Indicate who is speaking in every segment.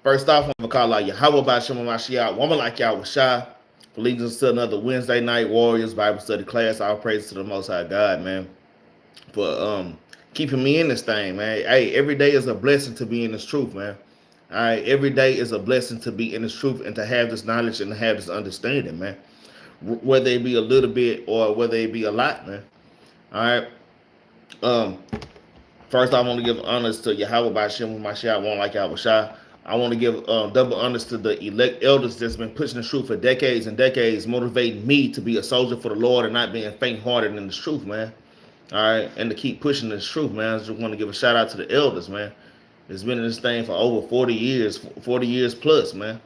Speaker 1: First off, I'm going to call out Yahweh by Shema Mashiach, woman like y'all was shy. For leading us to another Wednesday night Warriors Bible study class. All praise to the Most High God, man, for keeping me in this thing, man. Hey, every day is a blessing to be in this truth, man. All right, every day is a blessing to be in this truth and to have this knowledge and to have this understanding, man. Whether it be a little bit or whether it be a lot, man. All right. First, I want to give honors to Yahweh by Shem Mashiach, one like Yahweh Shai. I want to give double honors to the elect elders that's been pushing the truth for decades and decades, motivating me to be a soldier for the Lord and not being faint-hearted in this truth, man. All right, and to keep pushing this truth, man. I just want to give a shout out to the elders, man. It's been in this thing for over 40 years plus, man.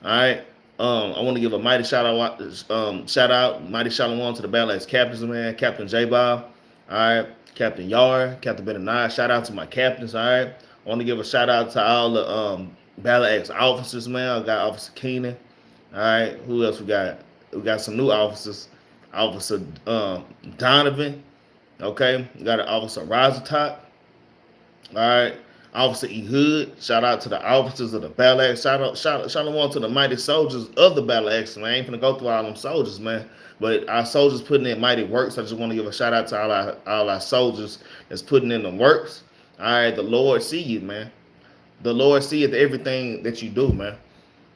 Speaker 1: All right. I want to give a mighty shout out, mighty shalom to the Battle Axes captains, man. Captain Jerubbaal, all right. Captain Yahri, Captain Benaniyah. Shout out to my captains, all right. I want to give a shout out to all the Battle Axe officers, man. I got Officer Keenan, all right. Who else we got? We got some new officers. Officer Donovan, okay. We got an Officer Razatop, all right. Officer Ehud, shout out to the officers of the Battle Axe. Shout out to the mighty soldiers of the Battle Axe, man. I ain't finna go through all them soldiers, man. But our soldiers putting in mighty works. I just want to give a shout out to all our soldiers that's putting in the works. All right, the Lord see you, man. The Lord see everything that you do, man.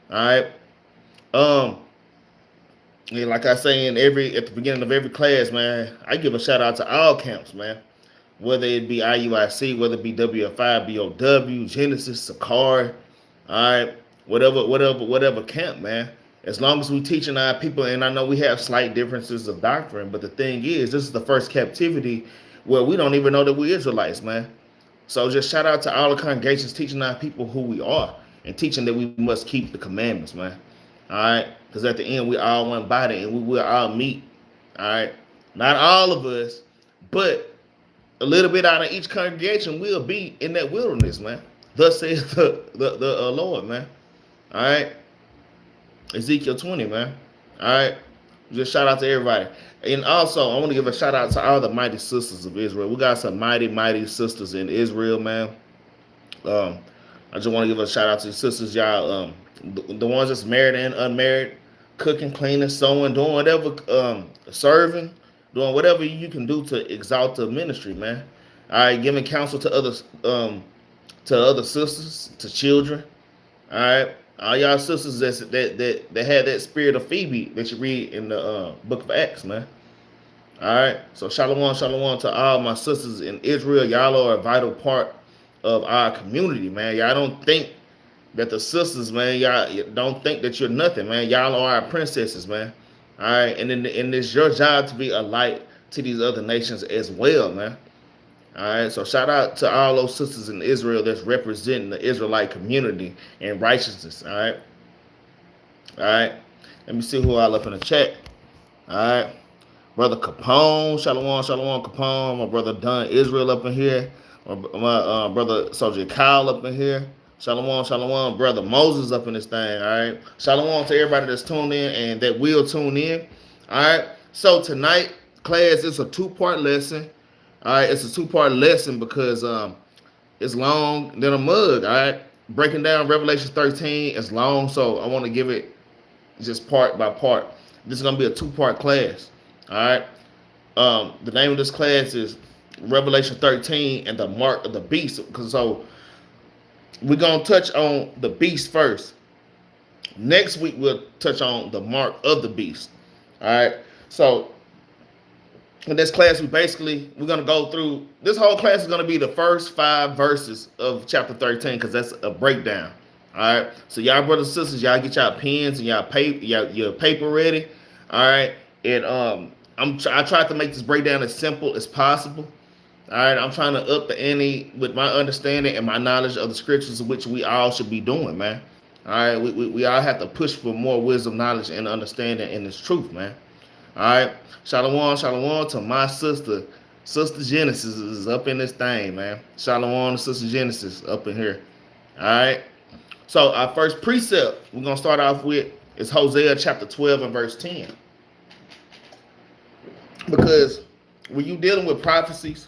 Speaker 1: All right. Yeah, like I say at the beginning of every class, man, I give a shout out to all camps, man. Whether it be IUIC, whether it be WFI, BOW, Genesis, Sakari, all right, whatever camp, man. As long as we teaching our people, and I know we have slight differences of doctrine, but the thing is, this is the first captivity where we don't even know that we're Israelites, man. So just shout out to all the congregations teaching our people who we are and teaching that we must keep the commandments, man. All right, because at the end, we all one body and we will all meet, all right. Not all of us, but a little bit out of each congregation will be in that wilderness, man. Thus says the Lord, man. All right. Ezekiel 20, man. All right. Just shout out to everybody. And also, I want to give a shout out to all the mighty sisters of Israel. We got some mighty, mighty sisters in Israel, man. I just want to give a shout out to the sisters, y'all. The ones that's married and unmarried, cooking, cleaning, sewing, doing whatever, serving, doing whatever you can do to exalt the ministry, man. All right, giving counsel to other sisters, to children. All right, all y'all sisters that had that spirit of Phoebe that you read in the book of Acts, man. All right, so shalom to all my sisters in Israel. Y'all are a vital part of our community, man. Y'all don't think that the sisters, man, y'all don't think that you're nothing, man. Y'all are our princesses, man. All right, and it's your job to be a light to these other nations as well, man. All right, so shout out to all those sisters in Israel that's representing the Israelite community and righteousness. All right, let me see who all up in the chat. All right, brother Capone, shalom, Capone. My brother Don Israel up in here. My brother Soldier Kyle up in here. Shalom, brother Moses up in this thing, all right? Shalom to everybody that's tuned in and that will tune in, all right? So tonight, class, is a two-part lesson, all right? It's a two-part lesson because it's long than a mug, all right? Breaking down Revelation 13 is long, so I want to give it just part by part. This is going to be a two-part class, all right? The name of this class is Revelation 13 and the Mark of the Beast, because we're going to touch on the beast first. Next week, we'll touch on the mark of the beast. All right. So in this class, we're going to go through, this whole class is going to be the first 5 verses of chapter 13 because that's a breakdown. All right. So y'all brothers and sisters, y'all get y'all pens and your paper ready. All right. And I tried to make this breakdown as simple as possible. All right, I'm trying to up the ante with my understanding and my knowledge of the scriptures, which we all should be doing, man. All right, we all have to push for more wisdom, knowledge, and understanding in this truth, man. All right, shalom to my sister. Sister Genesis is up in this thing, man. Shalom to Sister Genesis up in here. All right, so our first precept we're going to start off with is Hosea chapter 12 and verse 10. Because when you're dealing with prophecies,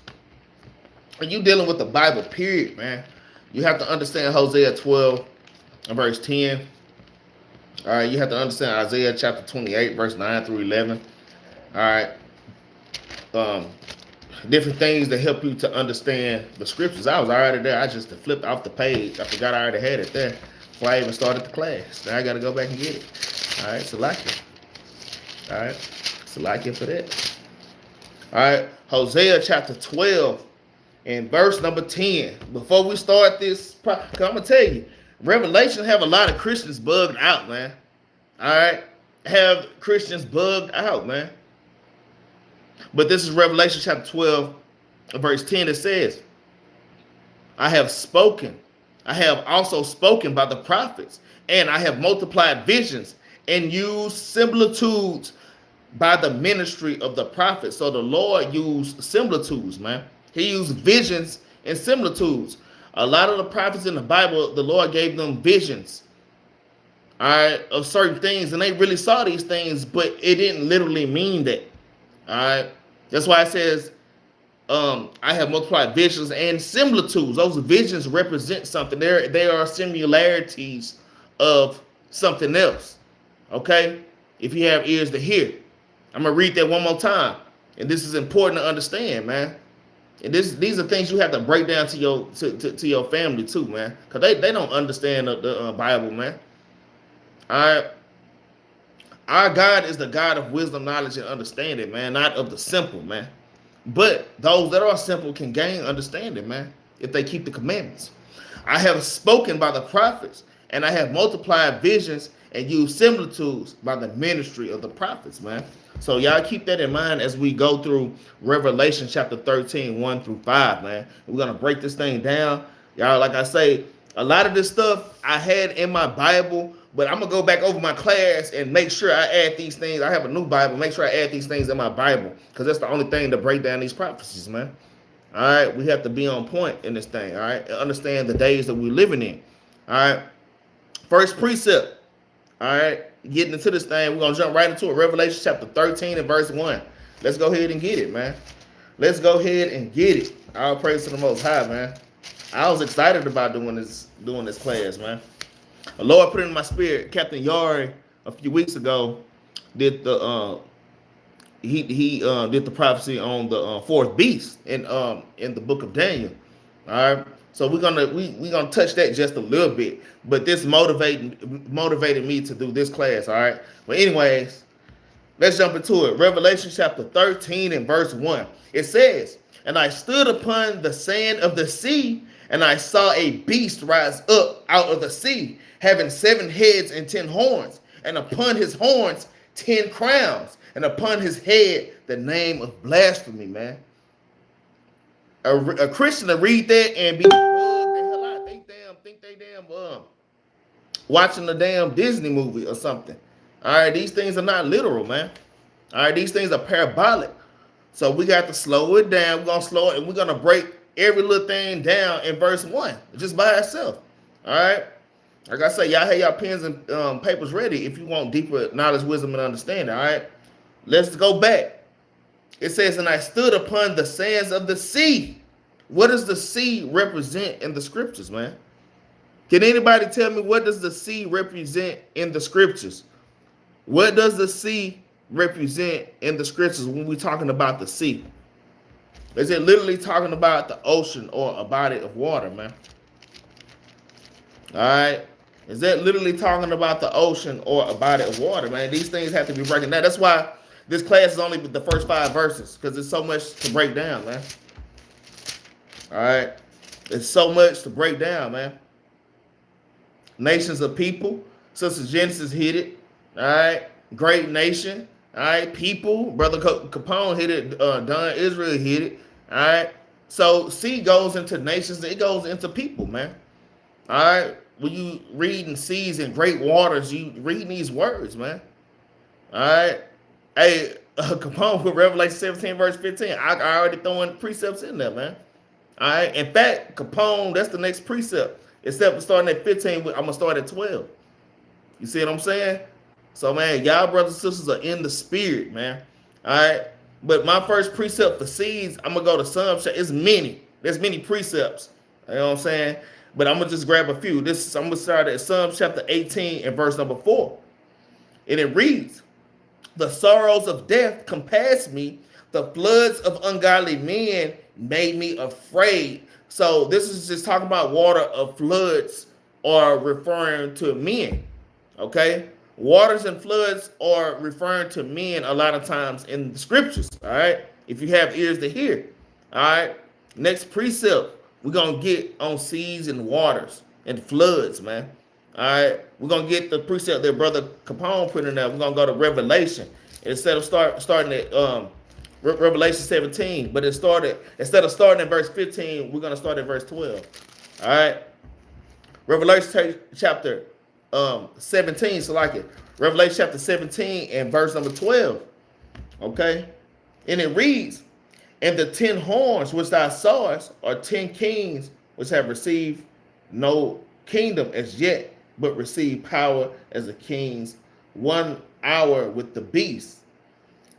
Speaker 1: and you dealing with the Bible, period, man, you have to understand Hosea 12 verse 10. All right, you have to understand Isaiah chapter 28, verse 9 through 11. All right. Different things that help you to understand the scriptures. I was already there. I just flipped off the page. I forgot I already had it there before I even started the class. Now I got to go back and get it. All right, Salakia. All right, Salakia for that. All right, Hosea chapter 12 and verse number 10. Before we start this, I'm going to tell you, Revelation have a lot of Christians bugged out, man. All right, have Christians bugged out, man. But this is Revelation chapter 12, verse 10. It says, I have spoken. I have also spoken by the prophets, and I have multiplied visions and used similitudes by the ministry of the prophets. So the Lord used similitudes, man. He used visions and similitudes. A lot of the prophets in the Bible, the Lord gave them visions, all right, of certain things, and they really saw these things, but it didn't literally mean that. All right. That's why it says, I have multiplied visions and similitudes. Those visions represent something. They are similarities of something else. Okay? If you have ears to hear. I'm going to read that one more time. And this is important to understand, man. And these are things you have to break down to your family too, man. Because they don't understand the Bible, man. All right? Our God is the God of wisdom, knowledge, and understanding, man, not of the simple, man. But those that are simple can gain understanding, man, if they keep the commandments. I have spoken by the prophets, and I have multiplied visions and used similitudes by the ministry of the prophets, man. So y'all keep that in mind as we go through Revelation chapter 13, 1 through 5, man. We're going to break this thing down. Y'all, like I say, a lot of this stuff I had in my Bible, but I'm going to go back over my class and make sure I add these things. I have a new Bible. Make sure I add these things in my Bible because that's the only thing to break down these prophecies, man. All right? We have to be on point in this thing, all right? And understand the days that we're living in, all right? First precept, all right? Getting into this thing, we're going to jump right into it. Revelation chapter 13 and verse 1. Let's go ahead and get it, man. Let's go ahead and get it. All praise to the Most High, man. I was excited about doing this class, man. The Lord put it in my spirit. Captain Yahri a few weeks ago did the did the prophecy on the fourth beast in the book of Daniel. All right, so we're gonna touch that just a little bit, but this motivated me to do this class. All right, but anyways, let's jump into it. Revelation chapter 13 and verse 1. It says, "And I stood upon the sand of the sea, and I saw a beast rise up out of the sea, having 7 heads and 10 horns, and upon his horns 10 crowns, and upon his head the name of blasphemy," man. A Christian to read that and be bugged the hell out. Think they watching the damn Disney movie or something. All right, these things are not literal, man. All right, these things are parabolic. So we got to slow it down. We're gonna slow it, and we're gonna break every little thing down in verse 1 just by itself. All right. Like I say, y'all have y'all pens and papers ready if you want deeper knowledge, wisdom, and understanding. All right, let's go back. It says, "And I stood upon the sands of the sea." What does the sea represent in the scriptures, man? Can anybody tell me what does the sea represent in the scriptures? What does the sea represent in the scriptures when we're talking about the sea? Is it literally talking about the ocean or a body of water, man? All right. Is that literally talking about the ocean or a body of water, man? These things have to be broken down. That's why this class is only the first 5 verses, because there's so much to break down, man. All right. It's so much to break down, man. Nations of people. Sister Genesis hit it. All right. Great nation. All right. People. Brother Capone hit it. Don Israel hit it. All right. So sea goes into nations. It goes into people, man. All right. When you reading seas and great waters, you reading these words, man. All right. Hey, Capone with Revelation 17, verse 15. I already throwing precepts in there, man. All right. In fact, Capone, that's the next precept. Except for starting at 15, I'm going to start at 12. You see what I'm saying? So, man, y'all brothers and sisters are in the spirit, man. All right. But my first precept for seeds, I'm going to go to some. It's many. There's many precepts. You know what I'm saying? but I'm gonna just grab a few. I'm gonna start at Psalm chapter 18 and verse number 4. And it reads, the sorrows of death compassed me, the floods of ungodly men made me afraid. So this is just talking about water of floods are referring to men. Okay, waters and floods are referring to men a lot of times in the scriptures. All right, if you have ears to hear. All right, next precept we're gonna get on seas and waters and floods, man. All right, we're gonna get the precept that Brother Capone put in there. We're gonna go to Revelation instead of starting at Revelation 17, but instead of starting at verse 15, we're gonna start at verse 12. All right, Revelation chapter 17, so like it. Revelation chapter 17 and verse number 12. Okay, and it reads, and the 10 horns which thou sawest are 10 kings which have received no kingdom as yet, but receive power as the kings 1 hour with the beast.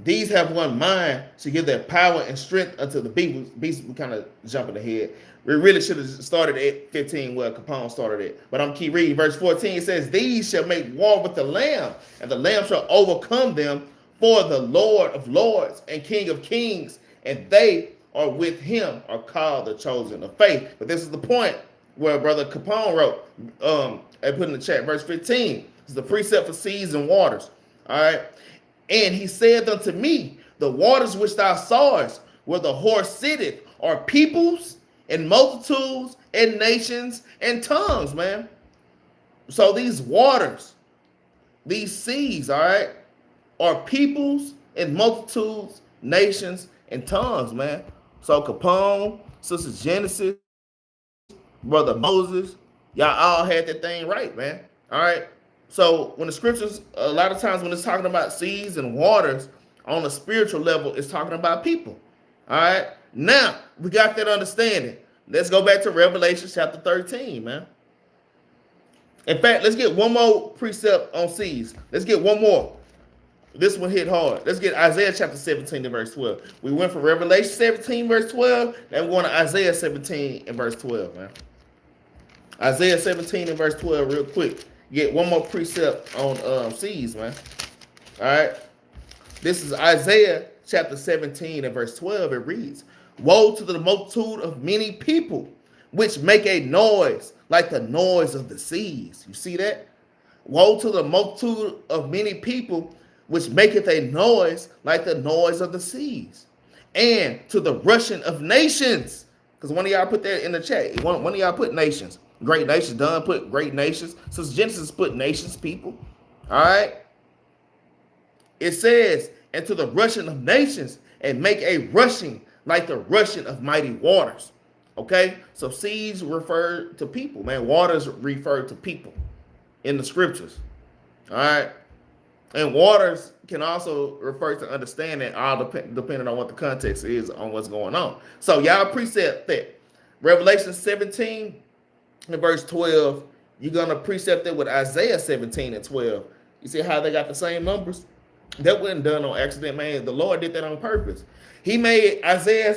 Speaker 1: These have one mind to give their power and strength unto the beast. We kind of jumping ahead. We really should have started at 15 where Capone started it. But I'm keep reading. Verse 14, it says, these shall make war with the Lamb, and the Lamb shall overcome them, for the Lord of lords and King of kings, and they are with him, are called the chosen of faith. But this is the point where Brother Capone wrote, I put in the chat, verse 15. This is the precept for seas and waters. All right. And he said unto me, the waters which thou sawest, where the horse sitteth, are peoples and multitudes and nations and tongues, man. So these waters, these seas, all right, are peoples and multitudes, nations, and tongues, man. So Capone, Sister Genesis, Brother Moses, y'all all had that thing right, man. All right. So when the scriptures, a lot of times when it's talking about seas and waters on a spiritual level, it's talking about people. All right. Now we got that understanding. Let's go back to Revelation chapter 13, man. In fact, let's get one more precept on seas. Let's get one more. This one hit hard. Let's get Isaiah chapter 17 and verse 12. We went from Revelation 17 verse 12. Now we're going to Isaiah 17 and verse 12, man. Isaiah 17 and verse 12 real quick. Get one more precept on seas, man. All right. This is Isaiah chapter 17 and verse 12. It reads, woe to the multitude of many people, which make a noise like the noise of the seas. You see that? Woe to the multitude of many people, which maketh a noise like the noise of the seas. And to the rushing of nations. Because one of y'all put that in the chat. One of y'all put nations. Great nations. Done put great nations. Since Genesis put nations, people. All right. It says, and to the rushing of nations, and make a rushing like the rushing of mighty waters. Okay. So seas refer to people, man. Waters refer to people in the scriptures. All right. And waters can also refer to understanding, all depending on what the context is on what's going on. So y'all precept that. Revelation 17 and verse 12, you're going to precept it with Isaiah 17 and 12. You see how they got the same numbers? That wasn't done on accident, man. The Lord did that on purpose. He made Isaiah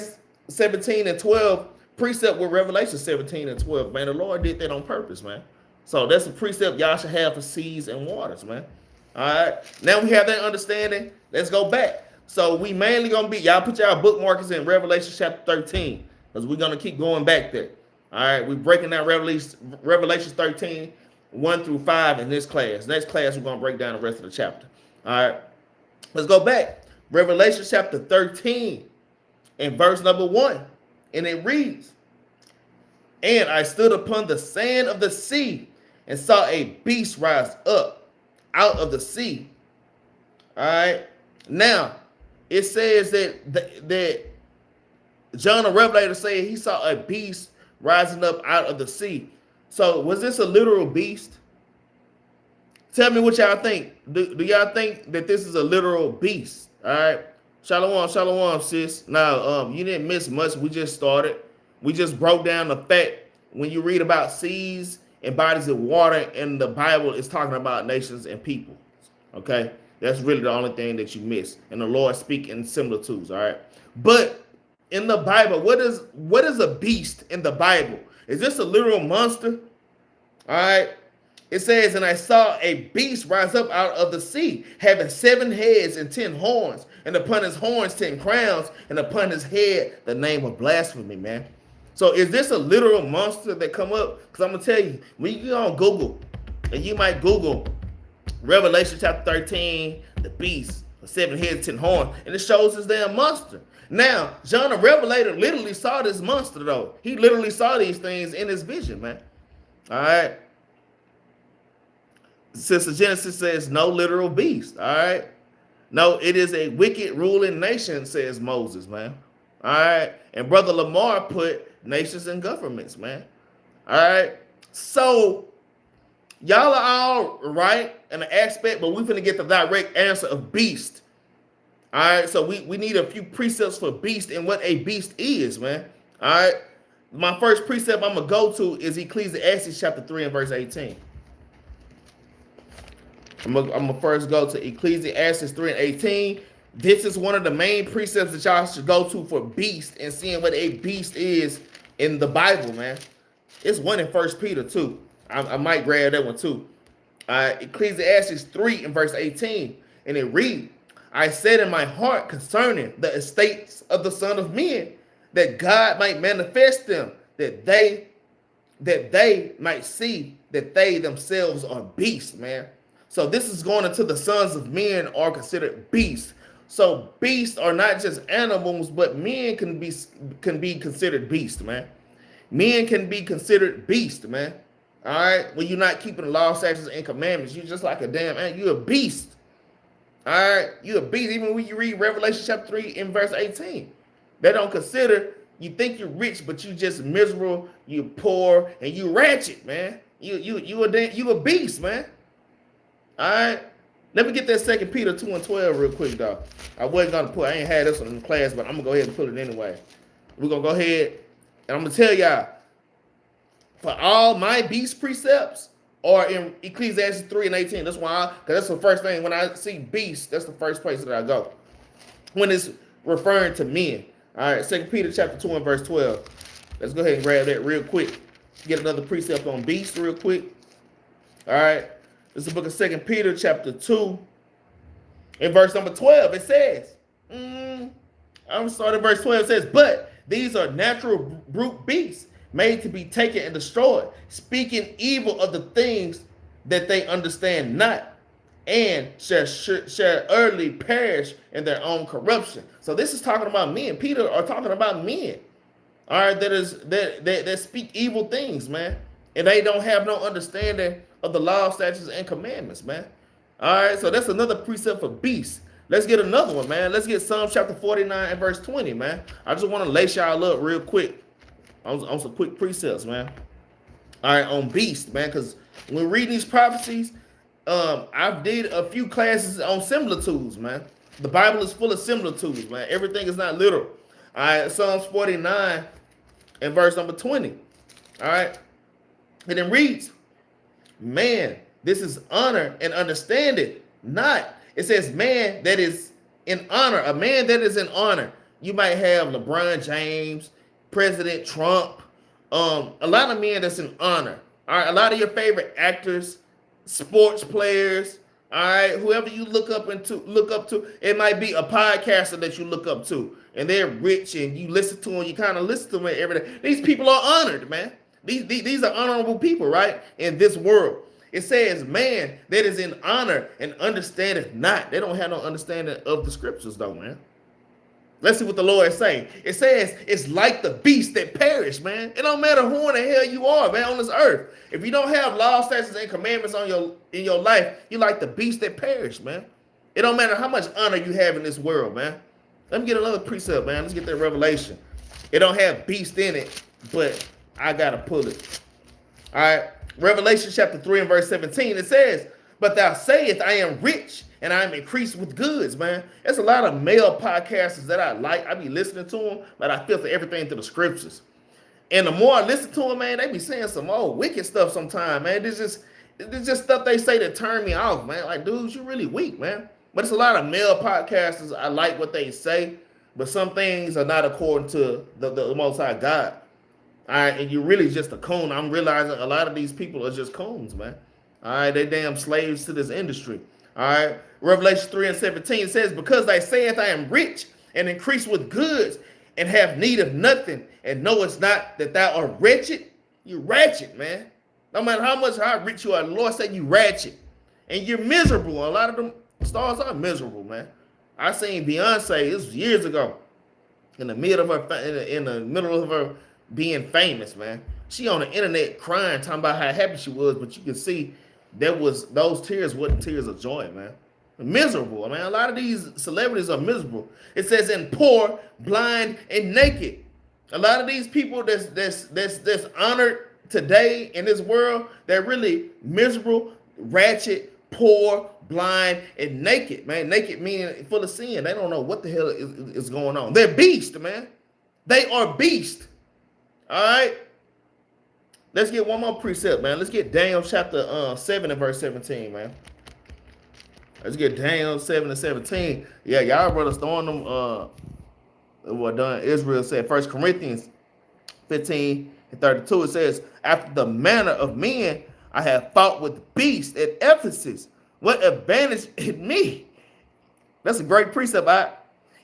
Speaker 1: 17 and 12 precept with Revelation 17 and 12, man. The Lord did that on purpose, man. So that's a precept y'all should have for seas and waters, man. All right. Now we have that understanding. Let's go back. So we mainly going to be, y'all put y'all bookmarkers in Revelation chapter 13, because we're going to keep going back there. All right, we're breaking down Revelation 13, 1 through 5 in this class. Next class, we're going to break down the rest of the chapter. All right, let's go back. Revelation chapter 13 and verse number 1. And it reads, and I stood upon the sand of the sea and saw a beast rise up out of the sea. All right, now it says that John the Revelator said he saw a beast rising up out of the sea. So was this a literal beast? Tell me what y'all think. Do y'all think that this is a literal beast? All right. Shalom, sis. Now, you didn't miss much. We just started. We just broke down the fact when you read about seas and bodies of water in the Bible, it's talking about nations and people. Okay. That's really the only thing that you miss. And the Lord speak in similitudes. All right. But in the Bible, what is a beast in the Bible? Is this a literal monster? All right. It says, and I saw a beast rise up out of the sea, having 7 heads and 10 horns, and upon his horns 10 crowns, and upon his head the name of blasphemy, man. So is this a literal monster that come up? Because I'm going to tell you, when you go on Google, and you might Google Revelation chapter 13, the beast, the 7 heads, 10 horns, and it shows this damn monster. Now, John the Revelator literally saw this monster, though. He literally saw these things in his vision, man. All right. Sister Genesis says no literal beast. All right. No, it is a wicked ruling nation, says Moses, man. All right. And Brother Lamar put nations and governments, man. All right. So y'all are all right in an aspect, but we're going to get the direct answer of beast. All right. So we need a few precepts for beast and what a beast is, man. All right. My first precept I'm going to go to is Ecclesiastes chapter 3 and verse 18. I'm gonna first go to Ecclesiastes 3 and 18. This is one of the main precepts that y'all should go to for beast and seeing what a beast is in the Bible, man. It's one in 1 Peter too. I might grab that one too. Ecclesiastes 3 and verse 18. And it reads, I said in my heart concerning the estates of the Son of Men, that God might manifest them, that they might see that they themselves are beasts, man. So this is going into the sons of men are considered beasts. So beasts are not just animals, but men can be considered beasts, man. Men can be considered beasts, man. All right. When you're not keeping the law, statutes, and commandments, you're just like a damn man. You're a beast. All right. You're a beast. Even when you read Revelation chapter 3 in verse 18, they don't consider you think you're rich, but you just miserable, you poor, and you ratchet, man. You a beast, man. All right, let me get that 2 Peter 2 and 12 real quick, though. I ain't had this one in class, but I'm gonna go ahead and put it anyway. We're gonna go ahead and I'm gonna tell y'all, for all my beast precepts are in Ecclesiastes 3 and 18. That's why, because that's the first thing when I see beast, that's the first place that I go when it's referring to men. All right, 2 Peter chapter 2 and verse 12. Let's go ahead and grab that real quick. Get another precept on beast real quick. All right. This is the book of 2 Peter chapter 2 in verse number 12. It says, I'm starting verse 12. It says, but these are natural brute beasts made to be taken and destroyed, speaking evil of the things that they understand not, and shall early perish in their own corruption. So this is talking about men. Peter are talking about men. All right, that speak evil things, man. And they don't have no understanding of the law, statutes, and commandments, man. All right, so that's another precept for beasts. Let's get another one, man. Let's get Psalm chapter 49 and verse 20, man. I just want to lace y'all up real quick on some quick precepts, man. All right, on beast, man, because when reading these prophecies, I've did a few classes on similitudes, man. The Bible is full of similitudes, man. Everything is not literal. All right, Psalms 49 and verse number 20. All right, and it reads, man, this is honor and understanding, not. It says man that is in honor, a man that is in honor. You might have LeBron James, President Trump, a lot of men that's in honor. All right, a lot of your favorite actors, sports players, all right, whoever you look up to. It might be a podcaster that you look up to, and they're rich, and you listen to them. You kind of listen to them every day. These people are honored, man. These are honorable people, right? In this world. It says, man, that is in honor and understandeth not. They don't have no understanding of the scriptures, though, man. Let's see what the Lord is saying. It says it's like the beast that perish, man. It don't matter who in the hell you are, man, on this earth. If you don't have law, statutes, and commandments in your life, you're like the beast that perish, man. It don't matter how much honor you have in this world, man. Let me get another precept, man. Let's get that revelation. It don't have beast in it, but I got to pull it. All right. Revelation chapter 3 and verse 17, it says, but thou sayest, I am rich and I am increased with goods, man. There's a lot of male podcasters that I like. I be listening to them, but I filter everything through the scriptures. And the more I listen to them, man, they be saying some old wicked stuff sometimes, man. It's just stuff they say that turn me off, man. Like, dudes, you're really weak, man. But it's a lot of male podcasters. I like what they say, but some things are not according to the Most High God. All right, and you're really just a coon. I'm realizing a lot of these people are just coons, man. All right, they damn slaves to this industry. All right, Revelation 3:17 says, because thy saith, I am rich and increase with goods and have need of nothing, and knowest not that thou art wretched. You ratchet, man. No matter how rich you are, the Lord said you ratchet. And you're miserable. A lot of them stars are miserable, man. I seen Beyonce, this was years ago, in the middle of her being famous, man. She on the internet crying, talking about how happy she was, but you can see those tears wasn't tears of joy, man. Miserable, man. A lot of these celebrities are miserable. It says, and poor, blind, and naked. A lot of these people that's honored today in this world, they're really miserable, ratchet, poor, blind, and naked, man. Naked meaning full of sin. They don't know what the hell is going on. They're beast, man. They are beast. All right. Let's get one more precept, man. Let's get Daniel chapter 7 and verse 17, man. Let's get Daniel 7 and 17. Yeah, y'all brothers throwing them what done. Israel said 1 Corinthians 15 and 32. It says, after the manner of men, I have fought with beasts at Ephesus. What advantage in me? That's a great precept.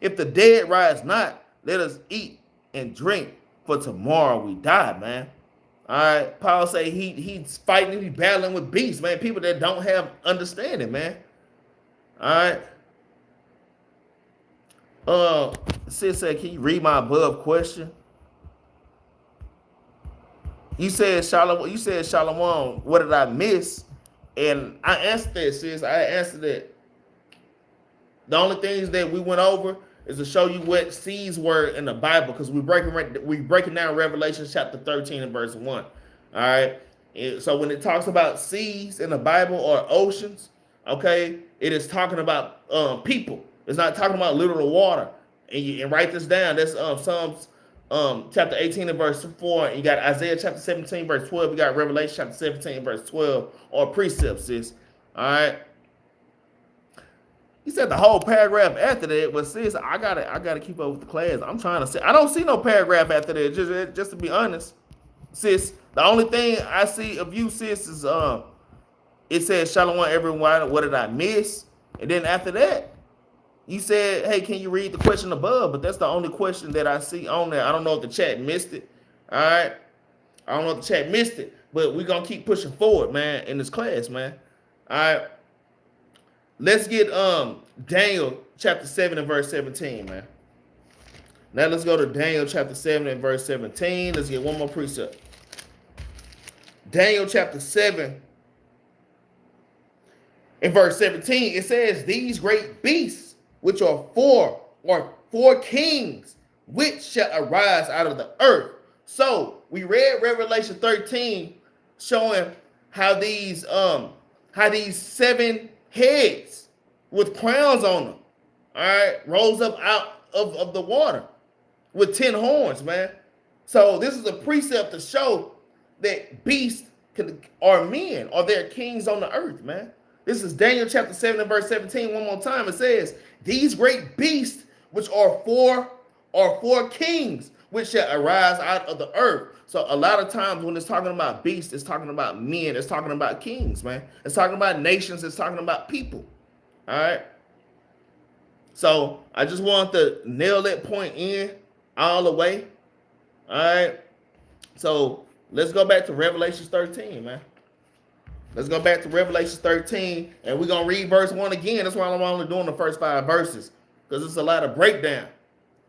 Speaker 1: If the dead rise not, let us eat and drink, for tomorrow we die, man. All right. Paul say he's fighting, he's battling with beasts, man. People that don't have understanding, man. All right. Sis said, can you read my above question? You said Shalom, what did I miss? And I answered that, sis. I answered that. The only things that we went over is to show you what seas were in the Bible, because we breaking down Revelation chapter 13 and verse 1. All right. So when it talks about seas in the Bible or oceans, okay, it is talking about people. It's not talking about literal water. And write this down. That's Psalms chapter 18 and verse 4. And you got Isaiah chapter 17 verse 12. You got Revelation chapter 17 verse 12, or precepts, sis. All right. He said the whole paragraph after that, but sis, I gotta keep up with the class. I'm trying to say, I don't see no paragraph after that. Just to be honest, sis. The only thing I see of you, sis, is it says Shalom everyone. What did I miss? And then after that, you said, hey, can you read the question above? But that's the only question that I see on there. I don't know if the chat missed it. All right. I don't know if the chat missed it, but we're going to keep pushing forward, man, in this class, man. All right. Let's get Daniel chapter 7 and verse 17, man. Now let's go to Daniel chapter 7 and verse 17. Let's get one more precept. Daniel chapter 7 and verse 17, it says, these great beasts, which are four kings, which shall arise out of the earth. So we read Revelation 13, showing how these 7 heads with crowns on them, all right, rose up out of the water with 10 horns, man. So this is a precept to show that beasts are men, or they're kings on the earth, man. This is Daniel chapter 7 and verse 17. One more time. It says, these great beasts, which are four kings, which shall arise out of the earth. So a lot of times when it's talking about beasts, it's talking about men. It's talking about kings, man. It's talking about nations. It's talking about people. All right. So I just want to nail that point in all the way. All right. So let's go back to Revelation 13, man. Let's go back to Revelation 13, and we're going to read verse 1 again. That's why I'm only doing the first 5 verses, because it's a lot of breakdown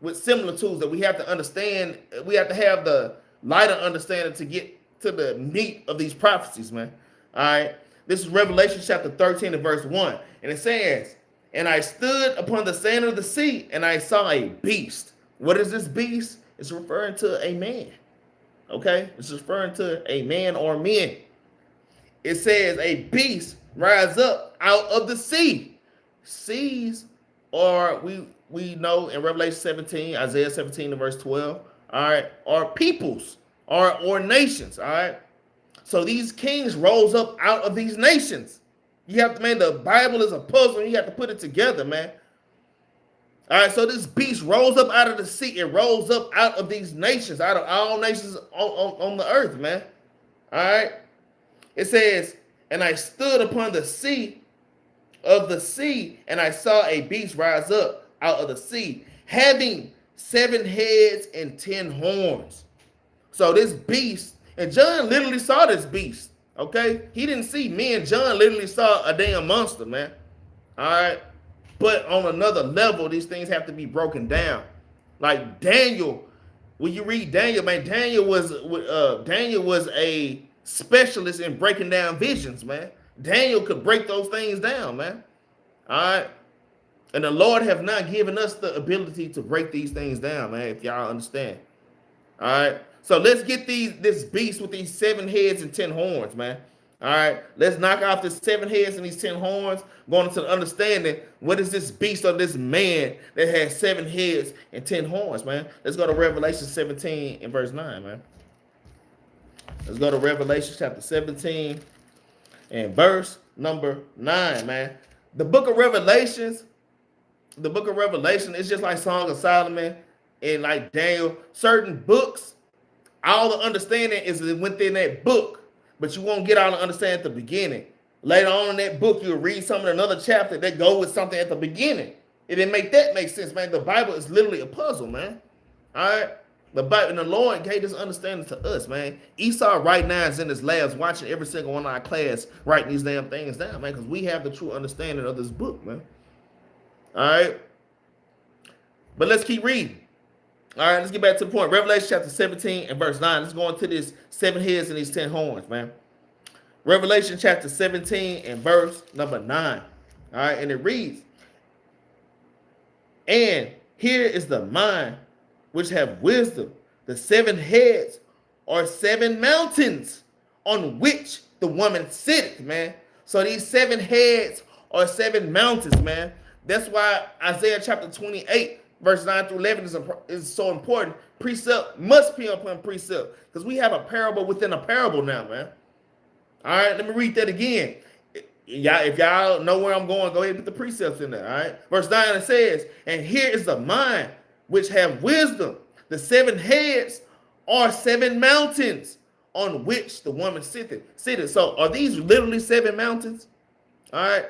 Speaker 1: with similitudes that we have to understand. We have to have the lighter understanding to get to the meat of these prophecies, man. All right. This is Revelation chapter 13 and verse 1. And it says, and I stood upon the sand of the sea, and I saw a beast. What is this beast? It's referring to a man. Okay. It's referring to a man or men. It says a beast rise up out of the sea. Seas are, we know in Revelation 17, Isaiah 17 and verse 12, all right, are peoples or nations, all right. So these kings rose up out of these nations. You have to, man, the Bible is a puzzle, and you have to put it together, man. All right, so this beast rose up out of the sea. It rose up out of these nations, out of all nations on the earth, man. All right. It says, and I stood upon the sea of the sea, and I saw a beast rise up out of the sea, having 7 heads and 10 horns. So this beast, and John literally saw this beast. Okay, he didn't see me, and John literally saw a damn monster, man. All right. But on another level, these things have to be broken down. Like Daniel, when you read Daniel, man, Daniel was a specialist in breaking down visions, man. Daniel could break those things down, man. All right. And the Lord have not given us the ability to break these things down, man, if y'all understand. All right. So let's get this beast with these 7 heads and 10 horns, man. All right, let's knock off the 7 heads and these 10 horns, going into the understanding what is this beast or this man that has 7 heads and 10 horns, man. Let's go to Revelation 17 and verse 9, man. Let's go to Revelation chapter 17 and verse number 9, man. The book of Revelation is just like Song of Solomon and like Daniel. Certain books, all the understanding is within that book. But you won't get all the understanding at the beginning. Later on in that book, you'll read some in another chapter that go with something at the beginning. It didn't make sense, man. The Bible is literally a puzzle, man. All right? The Bible and the Lord gave this understanding to us, man. Esau right now is in his labs watching every single one of our class writing these damn things down, man, because we have the true understanding of this book, man. All right? But let's keep reading. All right, let's get back to the point. Revelation chapter 17 and verse 9. Let's go into this 7 heads and these 10 horns, man. Revelation chapter 17 and verse number 9. All right, and it reads, and here is the mind which have wisdom. The 7 heads are 7 mountains on which the woman sitteth, man. So these 7 heads are 7 mountains, man. That's why Isaiah chapter 28 verse 9 through 11 is so important. Precept must be upon precept because we have a parable within a parable now, man. All right, let me read that again. If y'all know where I'm going, go ahead and put the precepts in there, all right? Verse 9, it says, and here is the mind which have wisdom. The 7 heads are 7 mountains on which the woman sitteth. So are these literally 7 mountains? All right.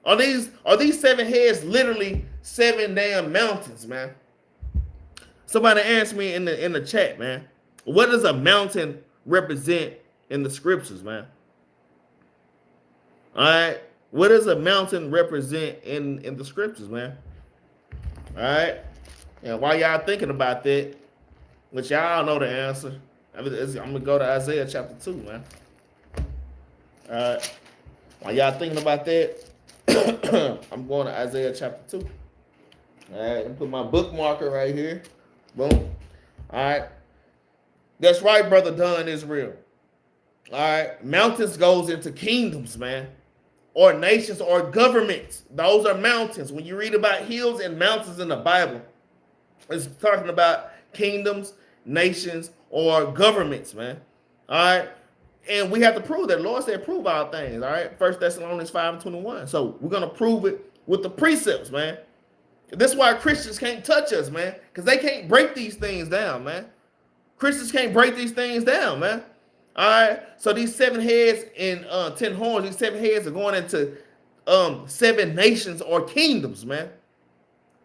Speaker 1: Are these 7 heads literally 7 damn mountains, man? Somebody asked me in the chat, man. What does a mountain represent in the scriptures, man? All right. What does a mountain represent in the scriptures, man? All right. And while y'all thinking about that, which y'all know the answer, I'm gonna go to Isaiah chapter 2, man. All right. While y'all thinking about that, I'm going to Isaiah chapter 2. All right, let me put my bookmarker right here. Boom. All right. That's right, brother Dunn, Israel. All right. Mountains goes into kingdoms, man. Or nations or governments. Those are mountains. When you read about hills and mountains in the Bible, it's talking about kingdoms, nations, or governments, man. All right. And we have to prove that. The Lord said, prove all things. All right. 1 Thessalonians 5:21. So we're going to prove it with the precepts, man. That's why Christians can't touch us, man. Because they can't break these things down, man. Christians can't break these things down, man. All right. So these 7 heads and 10 horns, these 7 heads are going into 7 nations or kingdoms, man.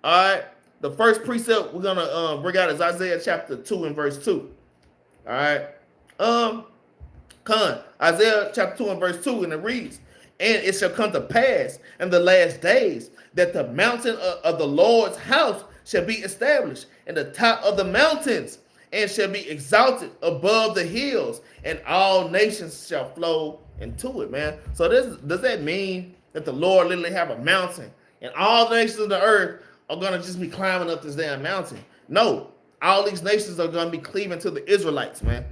Speaker 1: All right. The first precept we're going to bring out is Isaiah chapter 2 and verse 2. All right. Isaiah chapter 2 and verse 2, and it reads, and it shall come to pass in the last days that the mountain of the Lord's house shall be established in the top of the mountains and shall be exalted above the hills, and all nations shall flow into it, man. So does that mean that the Lord literally have a mountain and all the nations of the earth are going to just be climbing up this damn mountain? No, all these nations are going to be cleaving to the Israelites, man.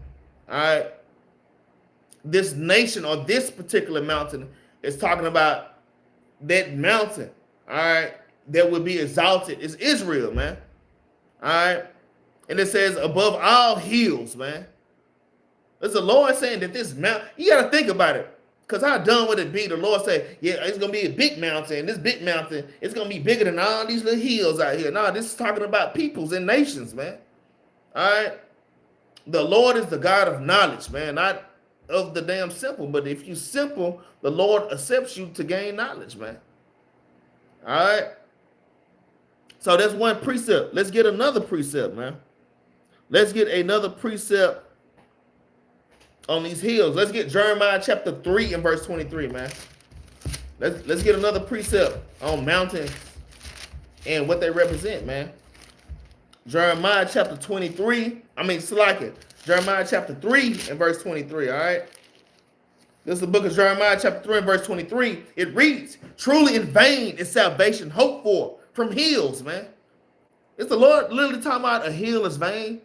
Speaker 1: All right. This nation or this particular mountain is talking about that mountain, all right, that will be exalted is Israel, man. All right. And it says above all hills, man. There's the Lord saying that this mountain, you got to think about it. Because how done would it be? The Lord say, yeah, it's going to be a big mountain. This big mountain, it's going to be bigger than all these little hills out here. No, this is talking about peoples and nations, man. All right? The Lord is the God of knowledge, man, not of the damn simple. But if you simple, the Lord accepts you to gain knowledge, man. All right? So that's one precept. Let's get another precept, man. Let's get another precept on these hills. Let's get Jeremiah chapter 3 and verse 23, man. Let's get another precept on mountains and what they represent, man. Jeremiah chapter 23. Jeremiah chapter 3 and verse 23, all right? This is the book of Jeremiah chapter 3 and verse 23. It reads, truly in vain is salvation hoped for from hills, man. Is the Lord literally talking about a hill is vain?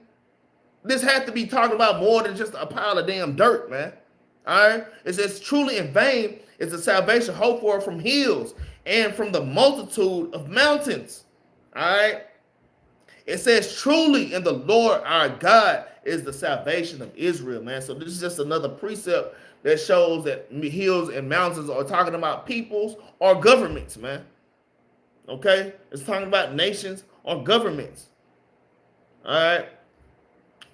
Speaker 1: This has to be talking about more than just a pile of damn dirt, man. All right? It says, truly in vain is the salvation hoped for from hills and from the multitude of mountains. All right? It says, truly in the Lord our God is the salvation of Israel, man. So this is just another precept that shows that hills and mountains are talking about peoples or governments, man. Okay? It's talking about nations or governments. All right?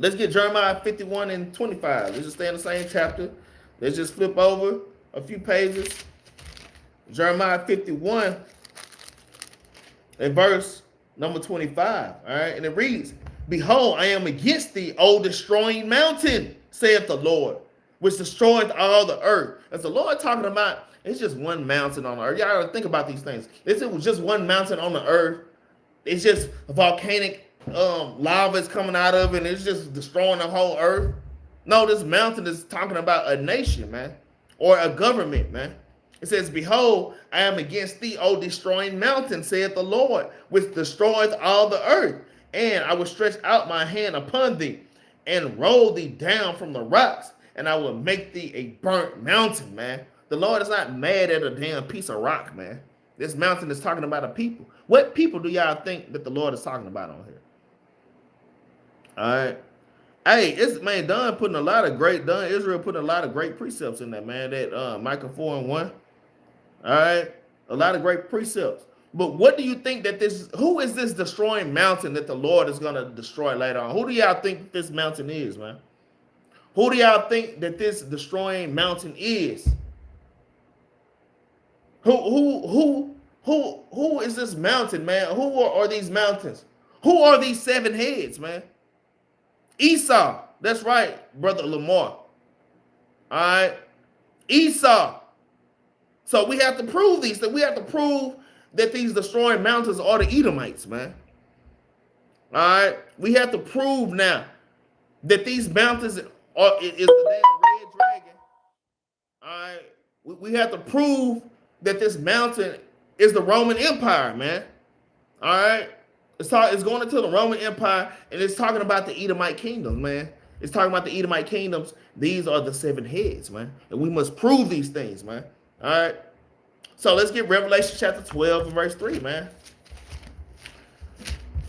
Speaker 1: Let's get Jeremiah 51 and 25. Let's just stay in the same chapter. Let's just flip over a few pages. Jeremiah 51 and verse number 25. All right. And it reads, behold, I am against thee, O destroying mountain, saith the Lord, which destroyeth all the earth. As the Lord talking about, it's just one mountain on the earth. Y'all gotta think about these things. If it was just one mountain on the earth, it's just a volcanic lava is coming out of it and it's just destroying the whole earth. No, this mountain is talking about a nation, man, or a government, man. It says, behold, I am against thee, O destroying mountain, saith the Lord, which destroyeth all the earth. And I will stretch out my hand upon thee and roll thee down from the rocks, and I will make thee a burnt mountain, man. The Lord is not mad at a damn piece of rock, man. This mountain is talking about a people. What people do y'all think that the Lord is talking about on here? All right. Hey, it's man, Israel putting a lot of great precepts in that, man. That Micah 4 and 1. All right. A lot of great precepts. But what do you think that who is this destroying mountain that the Lord is going to destroy later on? Who do y'all think this mountain is, man? Who do y'all think that this destroying mountain is? Who is this mountain, man? Who are these mountains? Who are these seven heads, man? Esau. That's right, Brother Lamar. All right. Esau. So we have to prove these things. We have to prove that these destroying mountains are the Edomites, man. All right. We have to prove now that these mountains is the damn red dragon. All right. We have to prove that this mountain is the Roman Empire, man. All right. It's going into the Roman Empire, and it's talking about the Edomite kingdoms, man. It's talking about the Edomite kingdoms. These are the seven heads, man. And we must prove these things, man. All right. So let's get Revelation chapter 12 and verse 3, man.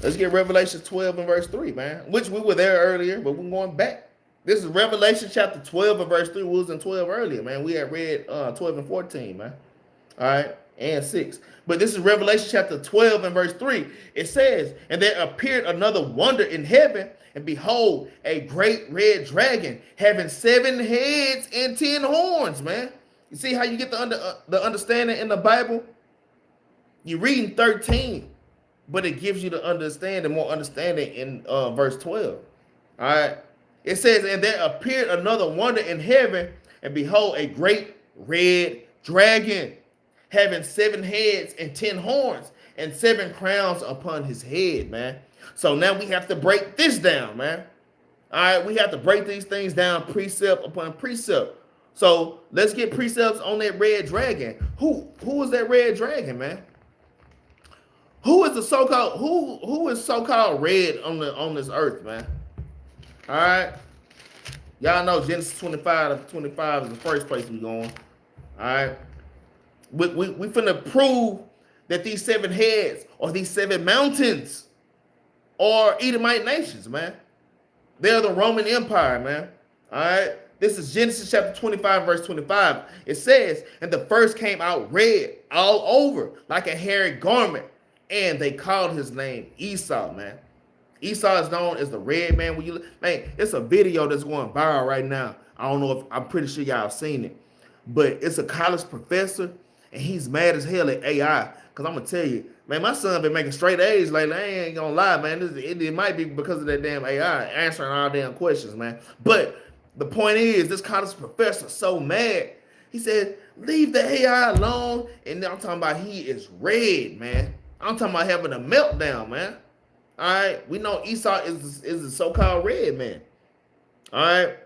Speaker 1: Let's get Revelation 12 and verse 3, man. Which we were there earlier, but we're going back. This is Revelation chapter 12 and verse 3. We was in 12 earlier, man. We had read 12 and 14, man. All right. And 6. But this is Revelation chapter 12 and verse 3. It says, and there appeared another wonder in heaven, and behold, a great red dragon having 7 heads and 10 horns, man. You see how you get the understanding in the Bible? You're reading 13, but it gives you the understanding, more understanding in verse 12. All right. It says, and there appeared another wonder in heaven, and behold, a great red dragon having 7 heads and 10 horns and 7 crowns upon his head, man. So now we have to break this down, man. All right, we have to break these things down precept upon precept. So let's get precepts on that red dragon. Who is that red dragon, man? Who is the so-called who is so-called red on this earth, man? All right. Y'all know Genesis 25 is the first place we're going. All right. We finna prove that these 7 heads or these 7 mountains are Edomite nations, man. They're the Roman Empire, man. All right. This is Genesis chapter 25, verse 25. It says, and the first came out red all over like a hairy garment, and they called his name Esau, man. Esau is known as the red man. When you man, it's a video that's going viral right now. I don't know if I'm pretty sure y'all seen it, but it's a college professor, and he's mad as hell at AI. Cause I'm gonna tell you, man, my son been making straight A's lately. I ain't gonna lie, man. It might be because of that damn AI answering all damn questions, man. But the point is, this college professor so mad. He said, leave the AI alone. And I'm talking about he is red, man. I'm talking about having a meltdown, man. All right. We know Esau is the so-called red man. All right.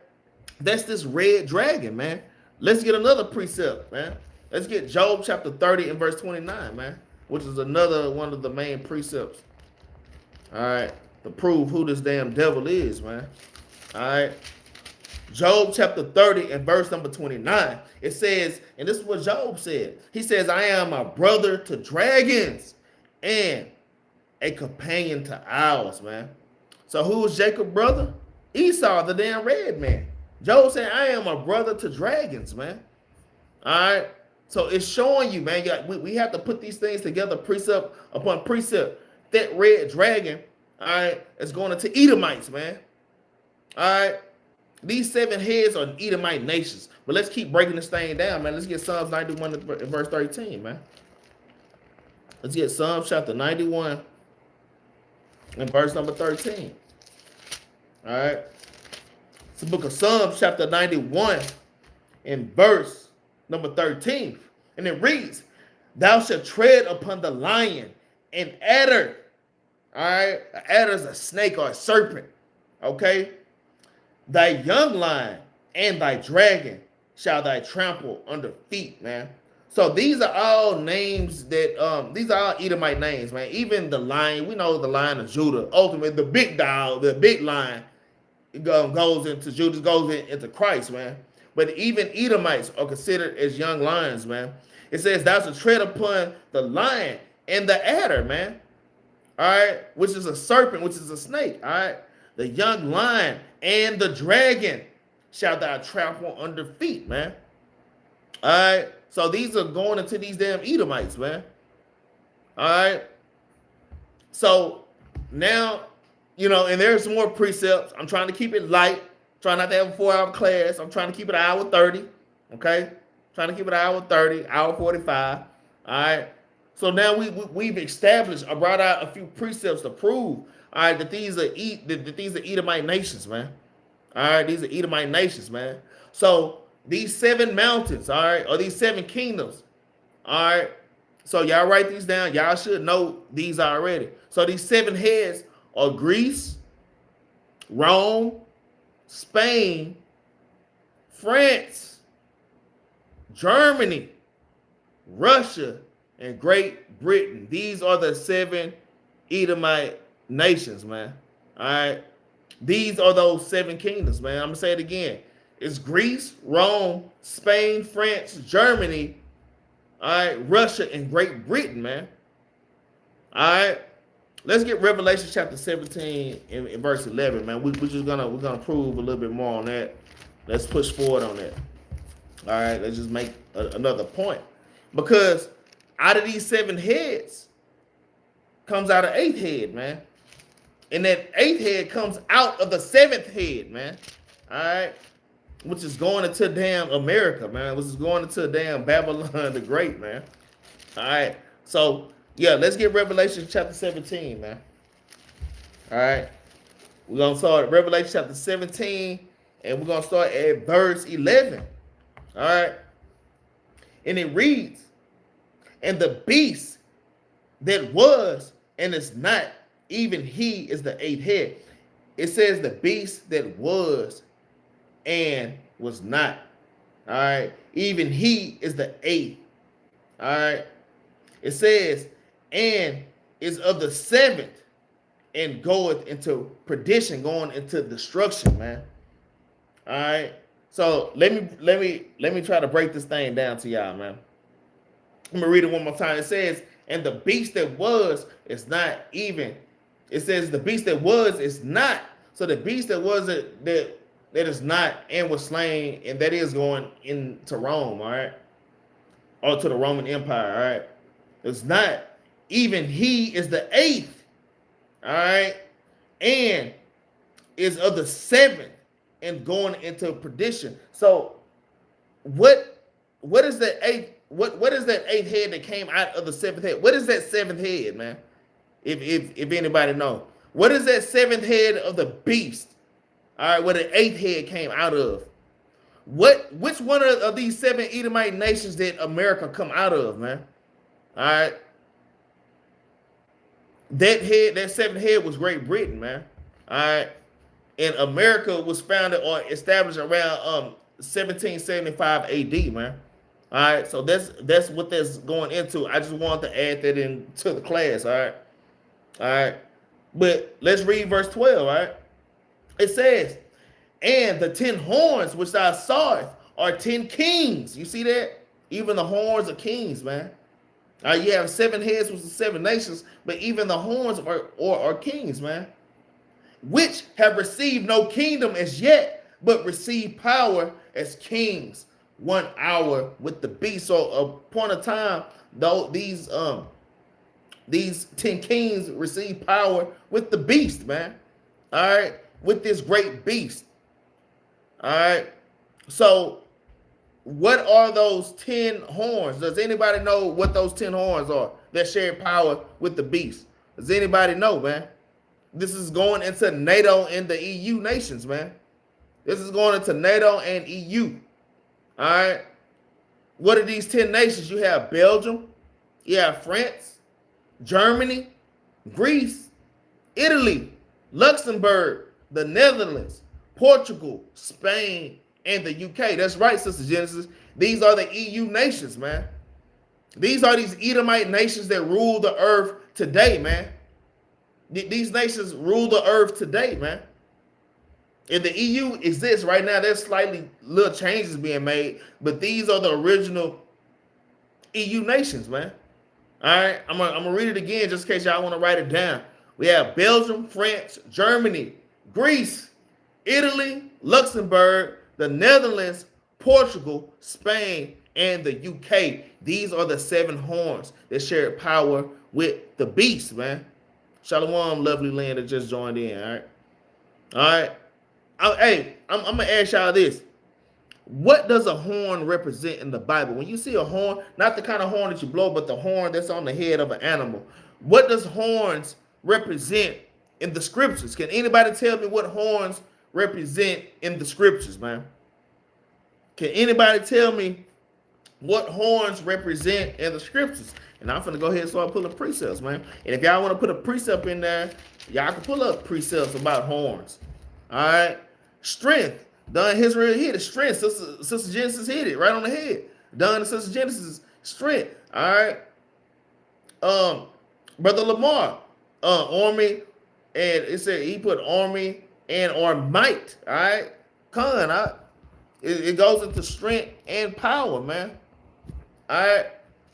Speaker 1: That's this red dragon, man. Let's get another precept, man. Let's get Job chapter 30 and verse 29, man, which is another one of the main precepts. All right. To prove who this damn devil is, man. All right. Job chapter 30 and verse number 29. It says, and this is what Job said. He says, I am a brother to dragons and a companion to owls, man. So who was Jacob's brother? Esau, the damn red man. Job said, I am a brother to dragons, man. All right. So it's showing you, man, we have to put these things together, precept upon precept. That red dragon, all right, is going into Edomites, man. All right. These 7 heads are Edomite nations. But let's keep breaking this thing down, man. Let's get Psalms 91 and verse 13, man. Let's get Psalms chapter 91 and verse number 13. All right. It's the book of Psalms chapter 91 and verse number 13. And it reads, thou shalt tread upon the lion and adder. All right. An adder is a snake or a serpent. Okay. Thy young lion and thy dragon shall thy trample under feet, man. So these are all names that these are all Edomite names, man. Even the lion, we know the Lion of Judah. Ultimately, the big dog, the big lion, goes into Judah, goes into Christ, man. But even Edomites are considered as young lions, man. It says, thou shalt tread upon the lion and the adder, man. All right, which is a serpent, which is a snake. All right, the young lion and the dragon shall thou trample under feet, man. All right. So these are going into these damn Edomites, man. All right. So now, you know, and there's some more precepts. I'm trying to keep it light. Trying not to have a 4-hour class. I'm trying to keep it an hour 30. Okay. Trying to keep it an hour 30, hour 45. All right. So now we've established, I brought out a few precepts to prove, all right, that these are Edomite nations, man. All right, these are Edomite nations, man. So these 7 mountains, all right, or these 7 kingdoms, all right. So y'all write these down. Y'all should know these already. So these 7 heads are Greece, Rome, Spain, France, Germany, Russia, and Great Britain. These are the 7 Edomite nations, man. All right. These are those 7 kingdoms, man. I'm going to say it again. It's Greece, Rome, Spain, France, Germany, all right, Russia, and Great Britain, man. All right. Let's get Revelation chapter 17 in verse 11, man. We're gonna prove a little bit more on that. Let's push forward on that. All right. Let's just make another point. Because out of these 7 heads comes out an 8th head, man. And that 8th head comes out of the 7th head, man. All right. Which is going into damn America, man. Which is going into damn Babylon the Great, man. All right. So, yeah, let's get Revelation chapter 17, man. All right. We're going to start at Revelation chapter 17, and we're going to start at verse 11. All right. And it reads, and the beast that was and is not, even he is the 8th head. It says the beast that was and was not. All right. Even he is the 8th. All right. It says, and is of the 7th and goeth into perdition, going into destruction, man. All right. So let me try to break this thing down to y'all, man. I'm gonna read it one more time. It says, and the beast that was is not even. It says the beast that was is not. So the beast that was that that is not and was slain, and that is going into Rome, all right, or to the Roman Empire, all right. It's not even he is the eighth, all right, and is of the seventh and going into perdition. So what is that eighth? What is that eighth head that came out of the seventh head? What is that seventh head, man? If anybody know, what is that seventh head of the beast? All right, where the eighth head came out of? Which one of these seven Edomite nations did America come out of, man? All right, that seventh head was Great Britain, man. All right, and America was founded or established around 1775 AD, man. All right, so that's what that's going into. I just wanted to add that into the class. All right, but let's read verse 12. All right, it says, and the 10 horns which thou sawest are 10 kings. You see that? Even the horns are kings, man. You have 7 heads, which is 7 nations, but even the horns are kings, man, which have received no kingdom as yet, but receive power as kings 1 hour with the beast. So upon a time, though these 10 kings receive power with the beast, man. All right, with this great beast. All right. So what are those 10 horns? Does anybody know what those 10 horns are that share power with the beast? Does anybody know, man? This is going into NATO and the EU nations, man. This is going into NATO and EU. All right. What are these 10 nations? You have Belgium, you have France, Germany, Greece, Italy, Luxembourg, the Netherlands, Portugal, Spain, and the UK. That's right, Sister Genesis. These are the EU nations, man. These are these Edomite nations that rule the earth today, man. These nations rule the earth today, man. And the EU exists right now. There's slightly little changes being made, but these are the original EU nations, man. All right, I'm gonna read it again just in case y'all want to write it down. We have Belgium, France, Germany, Greece, Italy, Luxembourg, the Netherlands, Portugal, Spain, and the UK. These are the 7 horns that share power with the beast, man. Shalom, lovely land that just joined in. All right. Hey, I'm gonna ask y'all this. What does a horn represent in the Bible? When you see a horn, not the kind of horn that you blow, but the horn that's on the head of an animal. What does horns represent in the scriptures? Can anybody tell me what horns represent in the scriptures, man? Can anybody tell me what horns represent in the scriptures? And I'm finna go ahead and start pulling precepts, man. And if y'all want to put a precept in there, y'all can pull up precepts about horns. All right. Strength. Done Israel hit it. Strength. Sister Genesis hit it right on the head. Done Sister Genesis strength. All right. Brother Lamar, army, and it said he put army and or might. All right. It goes into strength and power, man. All right.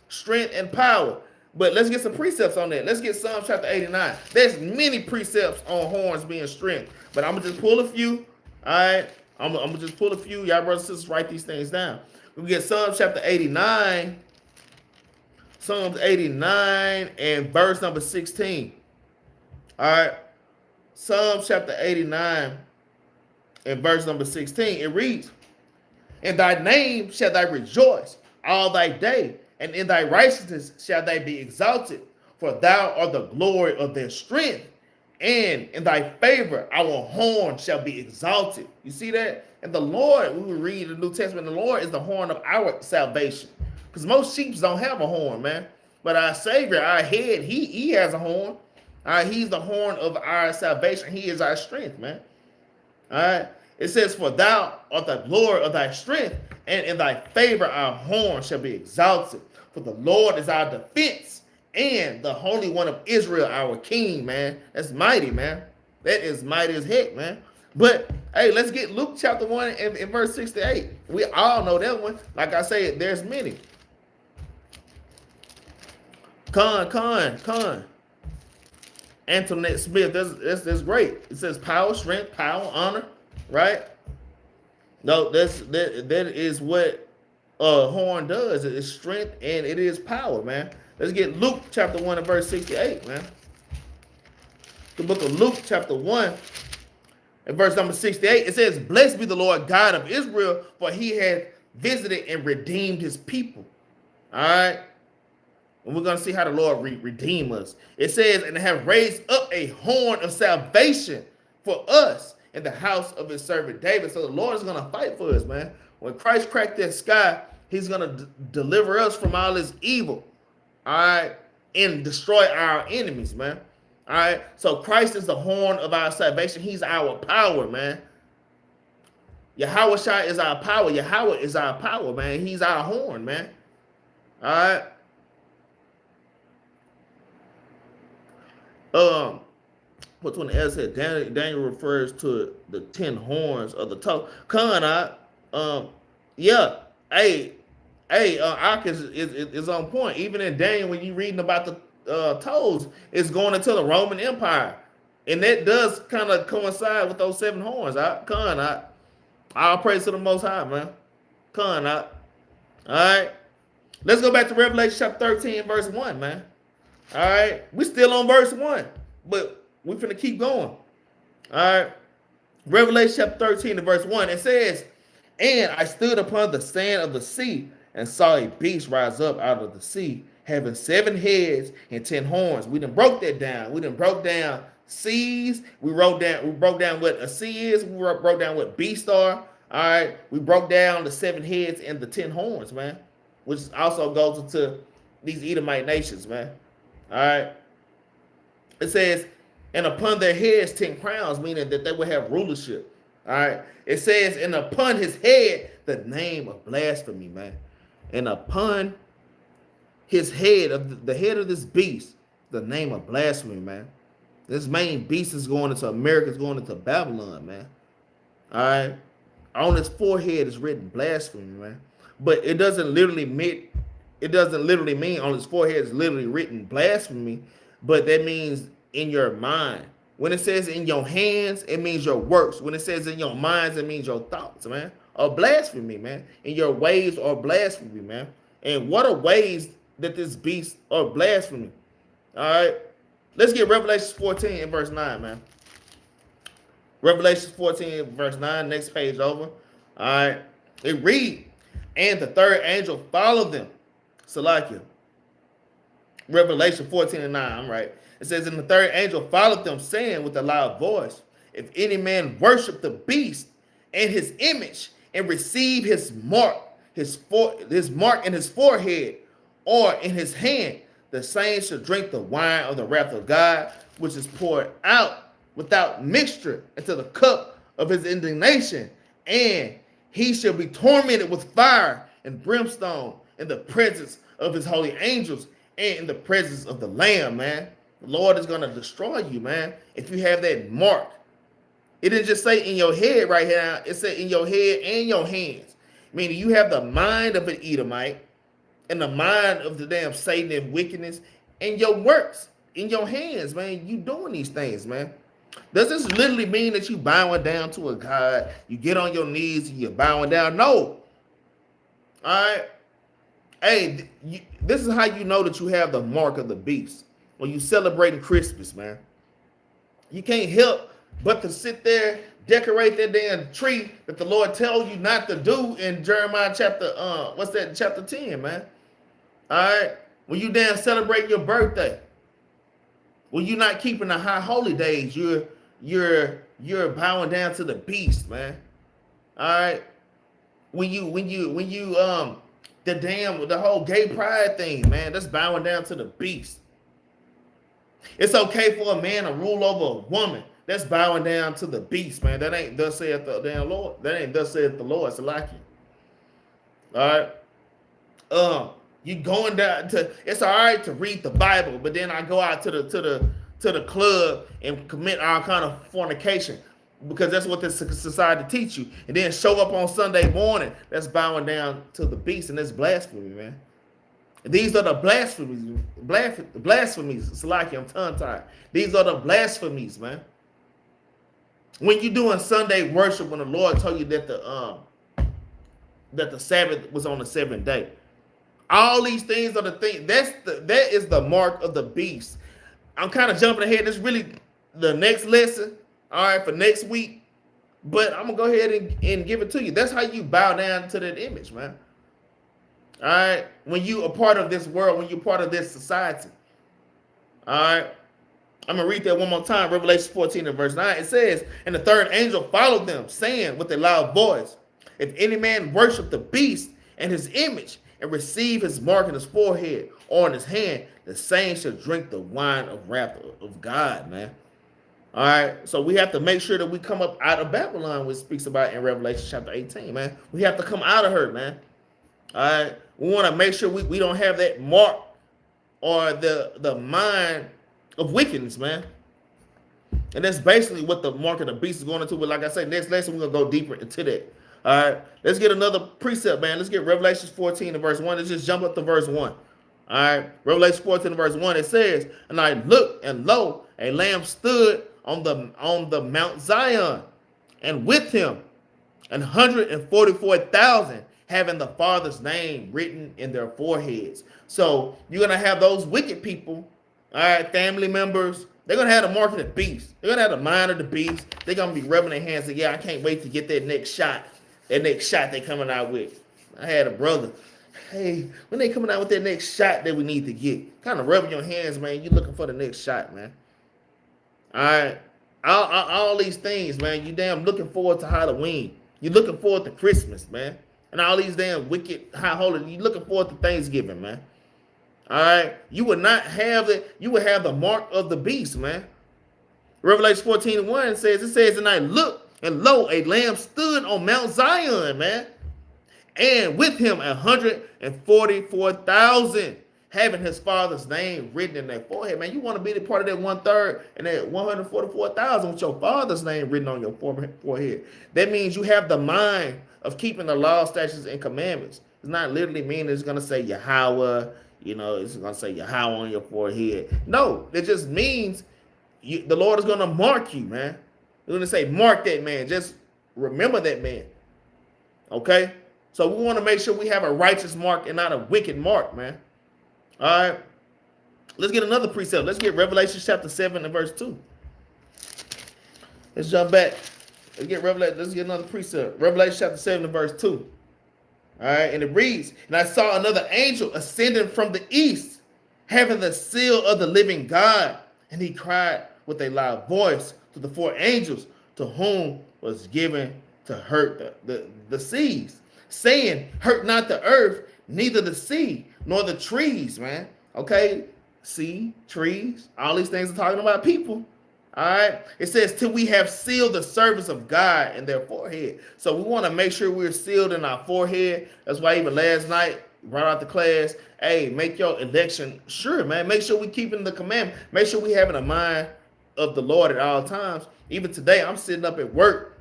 Speaker 1: Strength and power. But let's get some precepts on that. Let's get Psalm chapter 89. There's many precepts on horns being strength, but I'm gonna just pull a few. All right. I'm gonna just pull a few. Y'all brothers and sisters, write these things down. We get Psalm chapter 89. Psalms 89 and verse number 16. All right. Psalm chapter 89 and verse number 16. It reads, in thy name shall thou rejoice all thy day, and in thy righteousness shall they be exalted. For thou art the glory of their strength, and in thy favor our horn shall be exalted. You see that? And the Lord, we will read the New Testament, the Lord is the horn of our salvation. Because most sheep don't have a horn, man. But our Savior, our head, he has a horn. All right, he's the horn of our salvation. He is our strength, man. All right. It says, for thou art the glory of thy strength, and in thy favor our horn shall be exalted. For the Lord is our defense, and the Holy One of Israel our King, man. That's mighty, man. That is mighty as heck, man. But, hey, let's get Luke chapter 1 and verse 68. We all know that one. Like I said, there's many. Con. Antoinette Smith, that's great. It says power, strength, power, honor, right? No, that is what horn does. It is strength and it is power, man. Let's get Luke chapter 1 and verse 68, man. The book of Luke chapter 1 and verse number 68. It says, "Blessed be the Lord God of Israel, for he hath visited and redeemed his people." All right. And we're going to see how the Lord redeem us. It says, "And have raised up a horn of salvation for us in the house of his servant David." So the Lord is going to fight for us, man. When Christ cracked that sky, he's going to deliver us from all this evil, all right, and destroy our enemies, man. All right. So Christ is the horn of our salvation. He's our power, man. Yahweh Shai is our power. Yahweh is our power, man. He's our horn, man. All right. What's when the said Daniel refers to the 10 horns of the toe. Yeah, Ak is on point. Even in Daniel, when you're reading about the toes, it's going into the Roman Empire, and that does kind of coincide with those 7 horns. All praise to the Most High, man. All right, let's go back to Revelation chapter 13, verse 1, man. All right, we still on verse 1, but we're finna keep going. All right, Revelation chapter 13 and verse 1, it says, "And I stood upon the sand of the sea and saw a beast rise up out of the sea, having 7 heads and 10 horns." We done broke that down. We done broke down seas. We broke down what a sea is. We broke down what beasts are. All right, we broke down the 7 heads and the 10 horns, man, which also goes into these Edomite nations, man. All right. It says, "And upon their heads 10 crowns," meaning that they will have rulership. All right. It says, "And upon his head the name of blasphemy," man. And upon his head, of the head of this beast, the name of blasphemy, man. This main beast is going into America, is going into Babylon, man. All right. On his forehead is written blasphemy, man. But it doesn't literally mean on his forehead is literally written blasphemy, but that means in your mind. When it says in your hands, it means your works. When it says in your minds, it means your thoughts, man. Or blasphemy, man. In your ways or blasphemy, man. And what are ways that this beast or blasphemy? All right. Let's get Revelation 14 and verse 9, man. Revelation 14 verse 9, next page over. All right. It reads, "And the third angel followed them." Salakia. Revelation 14 and 9, I'm right. It says, "And the third angel followed them, saying with a loud voice, If any man worship the beast and his image and receive his mark, his mark in his forehead or in his hand, the same shall drink the wine of the wrath of God, which is poured out without mixture into the cup of his indignation, and he shall be tormented with fire and brimstone in the presence of his holy angels and in the presence of the Lamb," man. The Lord is going to destroy you, man, if you have that mark. It didn't just say in your head right here. It said in your head and your hands. Meaning you have the mind of an Edomite and the mind of the damn Satan and wickedness and your works in your hands, man. You doing these things, man. Does this literally mean that you bowing down to a God? You get on your knees and you're bowing down? No. All right. Hey, this is how you know that you have the mark of the beast. When you celebrating Christmas, man. You can't help but to sit there, decorate that damn tree that the Lord tells you not to do in Jeremiah chapter, chapter 10, man. All right. When you damn celebrate your birthday. When you're not keeping the high holy days, you're bowing down to the beast, man. All right. When you the whole gay pride thing, man, that's bowing down to the beast. It's okay for a man to rule over a woman. That's bowing down to the beast, man. That ain't thus saith the damn Lord. That ain't thus saith the Lord. It's like you. All right. You going down to, it's all right to read the Bible, but then I go out to the club and commit all kind of fornication because that's what this society teach you, and then show up on Sunday morning. That's bowing down to the beast, and that's blasphemy, man. These are the blasphemies. Salaki, I'm tongue-tied. These are the blasphemies, man. When you doing Sunday worship, when the Lord told you that that the Sabbath was on the seventh day. All these things are the thing. That is the mark of the beast. I'm kind of jumping ahead. This is really the next lesson, all right, for next week. But I'm gonna go ahead and give it to you. That's how you bow down to that image, man. All right, when you are part of this world, when you're part of this society. All right, I'm gonna read that one more time. Revelation 14 and verse 9. It says, "And the third angel followed them, saying with a loud voice, if any man worship the beast and his image, and receive his mark in his forehead or in his hand, the same shall drink the wine of wrath of God," man. All right, so we have to make sure that we come up out of Babylon, which speaks about in Revelation chapter 18, man. We have to come out of her, man. All right, we want to make sure we don't have that mark or the mind of wickedness, man. And that's basically what the mark of the beast is going into. But like I said, next lesson, we're going to go deeper into that. All right, let's get another precept, man. Let's get Revelation 14 and verse 1. Let's just jump up to verse 1. All right, Revelation 14 and verse 1, it says, "And I looked, and lo, a lamb stood on the Mount Zion, and with him 144,000, having the Father's name written in their foreheads." So you're going to have those wicked people, all right, family members. They're going to have the mark of the beast. They're going to have the mind of the beast. They're going to be rubbing their hands. Like, yeah, I can't wait to get that next shot. That next shot they coming out with. I had a brother. Hey, when they coming out with that next shot that we need to get, kind of rubbing your hands, man. You looking for the next shot, man. All right. All these things, man. You damn looking forward to Halloween. You're looking forward to Christmas, man. And all these damn wicked high holidays. You're looking forward to Thanksgiving, man. All right. You would not have it. You would have the mark of the beast, man. Revelation 14 and 1 says, "And I looked, and lo, a lamb stood on Mount Zion," man, "and with him 144,000, having his Father's name written in their forehead." Man, you want to be the part of that 1/3 and that 144,000 with your Father's name written on your forehead. That means you have the mind of keeping the law, statutes, and commandments. It's not literally mean it's going to say Yahweh, it's going to say Yahweh on your forehead. No, it just means the Lord is going to mark you, man. We're going to say, mark that man. Just remember that man. Okay? So we want to make sure we have a righteous mark and not a wicked mark, man. All right. Let's get another precept. Let's get Revelation chapter 7 and verse 2. Let's jump back. Let's get another precept. Revelation chapter 7 and verse 2. All right. And it reads, "And I saw another angel ascending from the east, having the seal of the living God. And he cried with a loud voice to the four angels to whom was given to hurt the seas, saying, hurt not the earth, neither the sea, nor the trees," man. Okay, sea, trees, all these things are talking about people. All right, it says, "till we have sealed the servants of God in their forehead." So we want to make sure we're sealed in our forehead. That's why even last night, right out the class, hey, make your election sure, man. Make sure we keeping the commandment. Make sure we having a mind of the Lord at all times. Even today, I'm sitting up at work.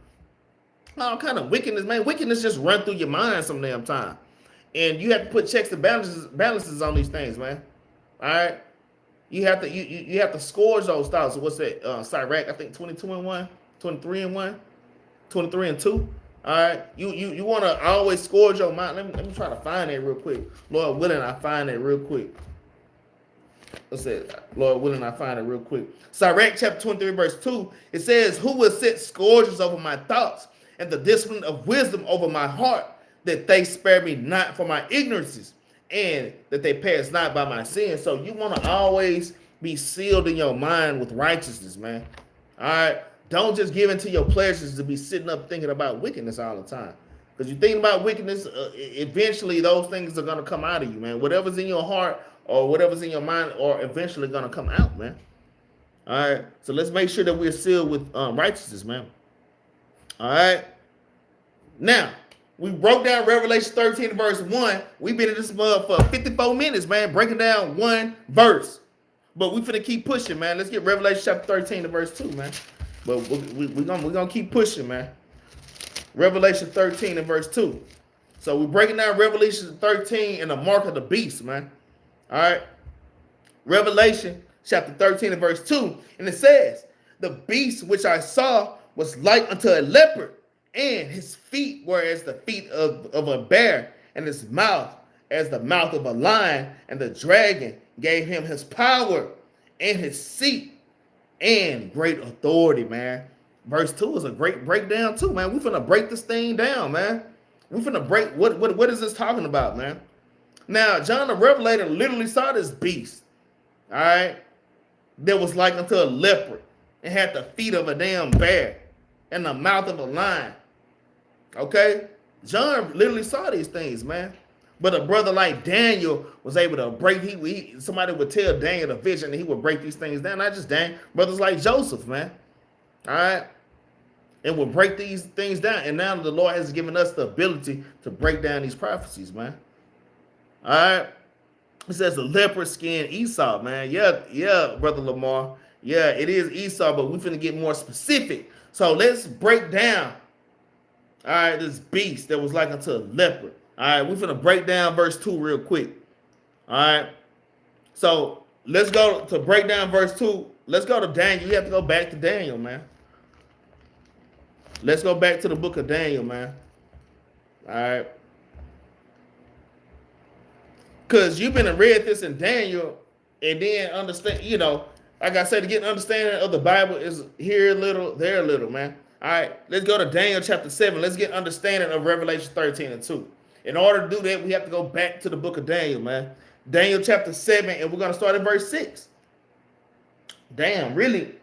Speaker 1: All kind of wickedness, man. Wickedness just run through your mind some damn time. And you have to put checks and balances on these things, man. All right. You have to scourge those thoughts. So what's that? Sirach, I think 22 and 1, 23 and 1, 23 and 2. All right. You want to always scourge your mind. Let me try to find that real quick. Lord willing, I find that real quick. Let's say, Lord willing, I find it real quick. Sirach chapter 23, verse 2. It says, "Who will set scourges over my thoughts, and the discipline of wisdom over my heart, that they spare me not for my ignorances, and that they pass not by my sins." So you want to always be sealed in your mind with righteousness, man. All right. Don't just give into your pleasures to be sitting up thinking about wickedness all the time. Because you think about wickedness, eventually those things are going to come out of you, man. Whatever's in your heart or whatever's in your mind are eventually going to come out, man. All right. So let's make sure that we're sealed with righteousness, man. All right. Now, we broke down Revelation 13 verse 1. We've been in this mug for 54 minutes, man, breaking down one verse. But we finna keep pushing, man. Let's get Revelation chapter 13 to verse 2, man. But we're gonna keep pushing, man. Revelation 13 and verse 2. So we're breaking down Revelation 13 and the mark of the beast, man. All right. Revelation chapter 13 and verse 2. And it says, "The beast which I saw was like unto a leopard, and his feet were as the feet of a bear, and his mouth as the mouth of a lion, and the dragon gave him his power and his seat and great authority, man. Verse 2 is a great breakdown too, man. We finna break this thing down, man. We finna break, what is this talking about, man? Now, John the Revelator literally saw this beast, all right, that was like unto a leopard and had the feet of a damn bear and the mouth of a lion, okay? John literally saw these things, man. But a brother like Daniel was able to break, somebody would tell Daniel the vision and he would break these things down. Not just Daniel, brothers like Joseph, man, all right? And will break these things down. And now the Lord has given us the ability to break down these prophecies, man. All right. It says the leopard skin Esau, man. Yeah, Brother Lamar. Yeah, it is Esau, but we're finna get more specific. So let's break down, all right, this beast that was like unto a leopard. All right, we're finna break down verse 2 real quick. All right. So let's go to break down verse 2. Let's go to Daniel. You have to go back to Daniel, man. Let's go back to the book of Daniel, man. All right. Because you've been and read this in Daniel and then understand, like I said, to get an understanding of the Bible is here a little, there a little, man. All right. Let's go to Daniel chapter 7. Let's get understanding of Revelation 13 and 2. In order to do that, we have to go back to the book of Daniel, man. Daniel chapter 7, and we're going to start at verse 6. Damn, really?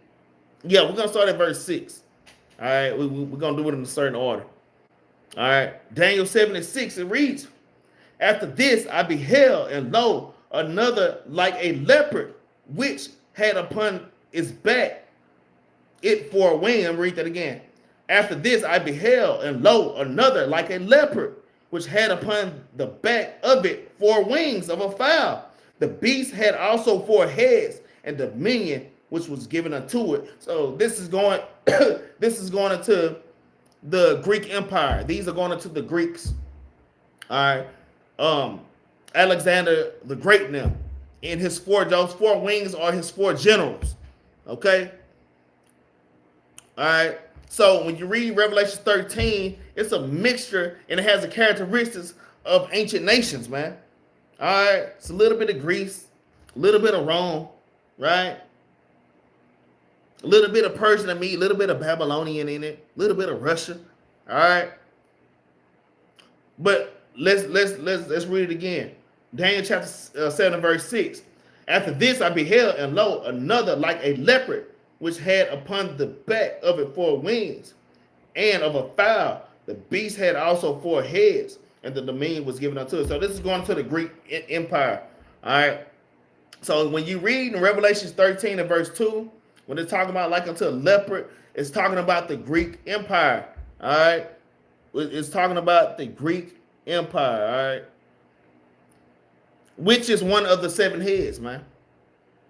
Speaker 1: Yeah, we're going to start at verse 6. All right, we're going to do it in a certain order. All right, Daniel 7 and 6, it reads, after this I beheld, and lo, another like a leopard, which had upon its back it for a wing. I'm read that again. After this I beheld, and lo, another like a leopard, which had upon the back of it 4 wings of a fowl. The beast had also 4 heads, and dominion which was given unto it. So this is going into the Greek Empire. These are going into the Greeks. All right. Alexander the Great now. And those 4 wings are his 4 generals. Okay. All right. So when you read Revelation 13, it's a mixture and it has the characteristics of ancient nations, man. All right. It's a little bit of Greece, a little bit of Rome, right? A little bit of Persian to me, a little bit of Babylonian in it, a little bit of Russia. All right. But let's read it again. Daniel chapter 7 verse 6. After this I beheld, and lo, another like a leopard, which had upon the back of it 4 wings, and of a fowl. The beast had also 4 heads, and the dominion was given unto it. So this is going to the Greek Empire. All right. So when you read in Revelation 13 and verse 2, when it's talking about like unto a leopard, it's talking about the Greek Empire. All right. It's talking about the Greek Empire. All right. Which is one of the 7 heads, man.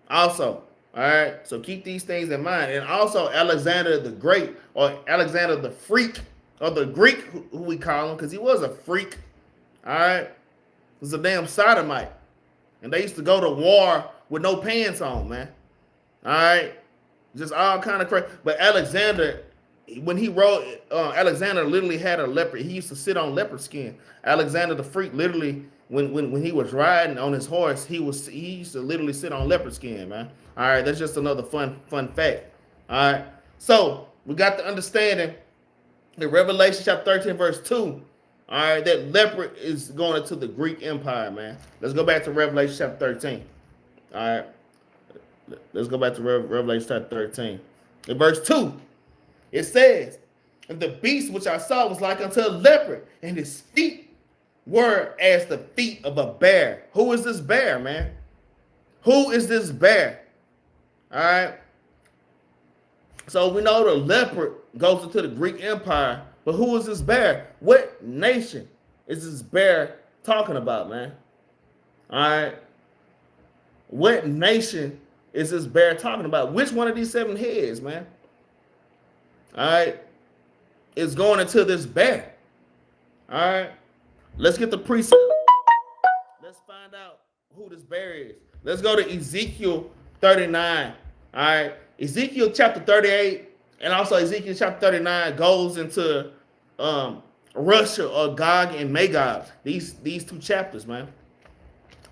Speaker 1: Also. All right. So keep these things in mind. And also Alexander the Great, or Alexander the Freak, or the Greek, who we call him, because he was a freak. All right. He was a damn sodomite. And they used to go to war with no pants on, man. All right. Just all kind of crazy. But Alexander, when he wrote, Alexander literally had a leopard. He used to sit on leopard skin. Alexander the Freak literally, when he was riding on his horse, he used to literally sit on leopard skin, man. All right, that's just another fun fact. All right, so we got the understanding in Revelation chapter 13, verse 2. All right, that leopard is going into the Greek Empire, man. Let's go back to Revelation chapter 13. All right. Let's go back to Revelation chapter 13. In verse 2, it says, and the beast which I saw was like unto a leopard, and his feet were as the feet of a bear. Who is this bear, man? Who is this bear? All right. So we know the leopard goes into the Greek Empire, but who is this bear? What nation is this bear talking about, man? All right. What nation is this bear talking about? Which one of these 7 heads, man? All right. Is going into this bear. All right. Let's get the precept. Let's find out who this bear is. Let's go to Ezekiel 39. All right. Ezekiel chapter 38 and also Ezekiel chapter 39 goes into Russia or Gog and Magog. These two chapters, man.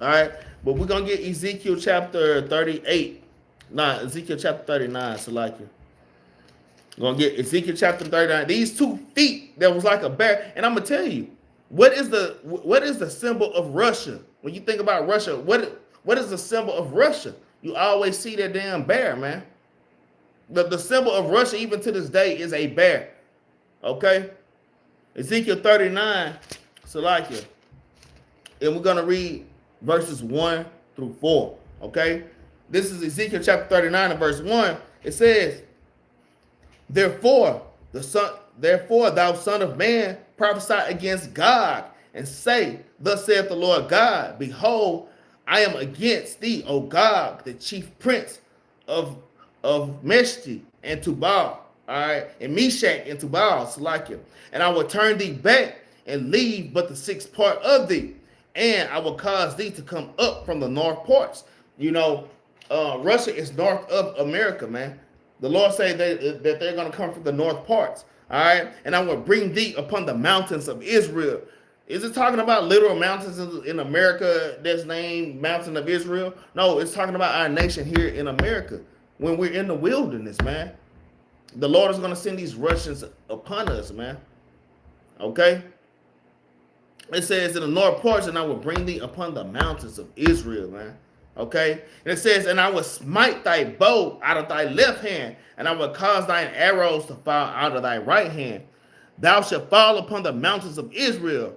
Speaker 1: All right, but we're gonna get Ezekiel chapter 38. Nah, Ezekiel chapter 39. So like you. We're gonna get Ezekiel chapter 39. These 2 feet that was like a bear, and I'm gonna tell you what is the symbol of Russia when you think about Russia. What is the symbol of Russia? You always see that damn bear, man. The symbol of Russia, even to this day, is a bear. Okay, Ezekiel 39, Salakia, and we're gonna read verses 1 through 4. Okay, this is Ezekiel chapter 39 and verse 1. It says, Therefore, thou son of man, prophesy against Gog, and say, Thus saith the Lord God, Behold, I am against thee, O Gog, the chief prince of Meshti and Tubal, all right, and Meshach and Tubal, Salakia. And I will turn thee back and leave but the 6th part of thee, and I will cause thee to come up from the north parts. You know, Russia is north of America, man. The Lord said that they're going to come from the north parts, all right? And I will bring thee upon the mountains of Israel. Is it talking about literal mountains in America that's named Mountain of Israel? No, it's talking about our nation here in America when we're in the wilderness, man. The Lord is going to send these Russians upon us, man. Okay? It says in the north parts, and I will bring thee upon the mountains of Israel, man. Okay, and it says, and I will smite thy bow out of thy left hand, and I will cause thine arrows to fall out of thy right hand. Thou shalt fall upon the mountains of Israel,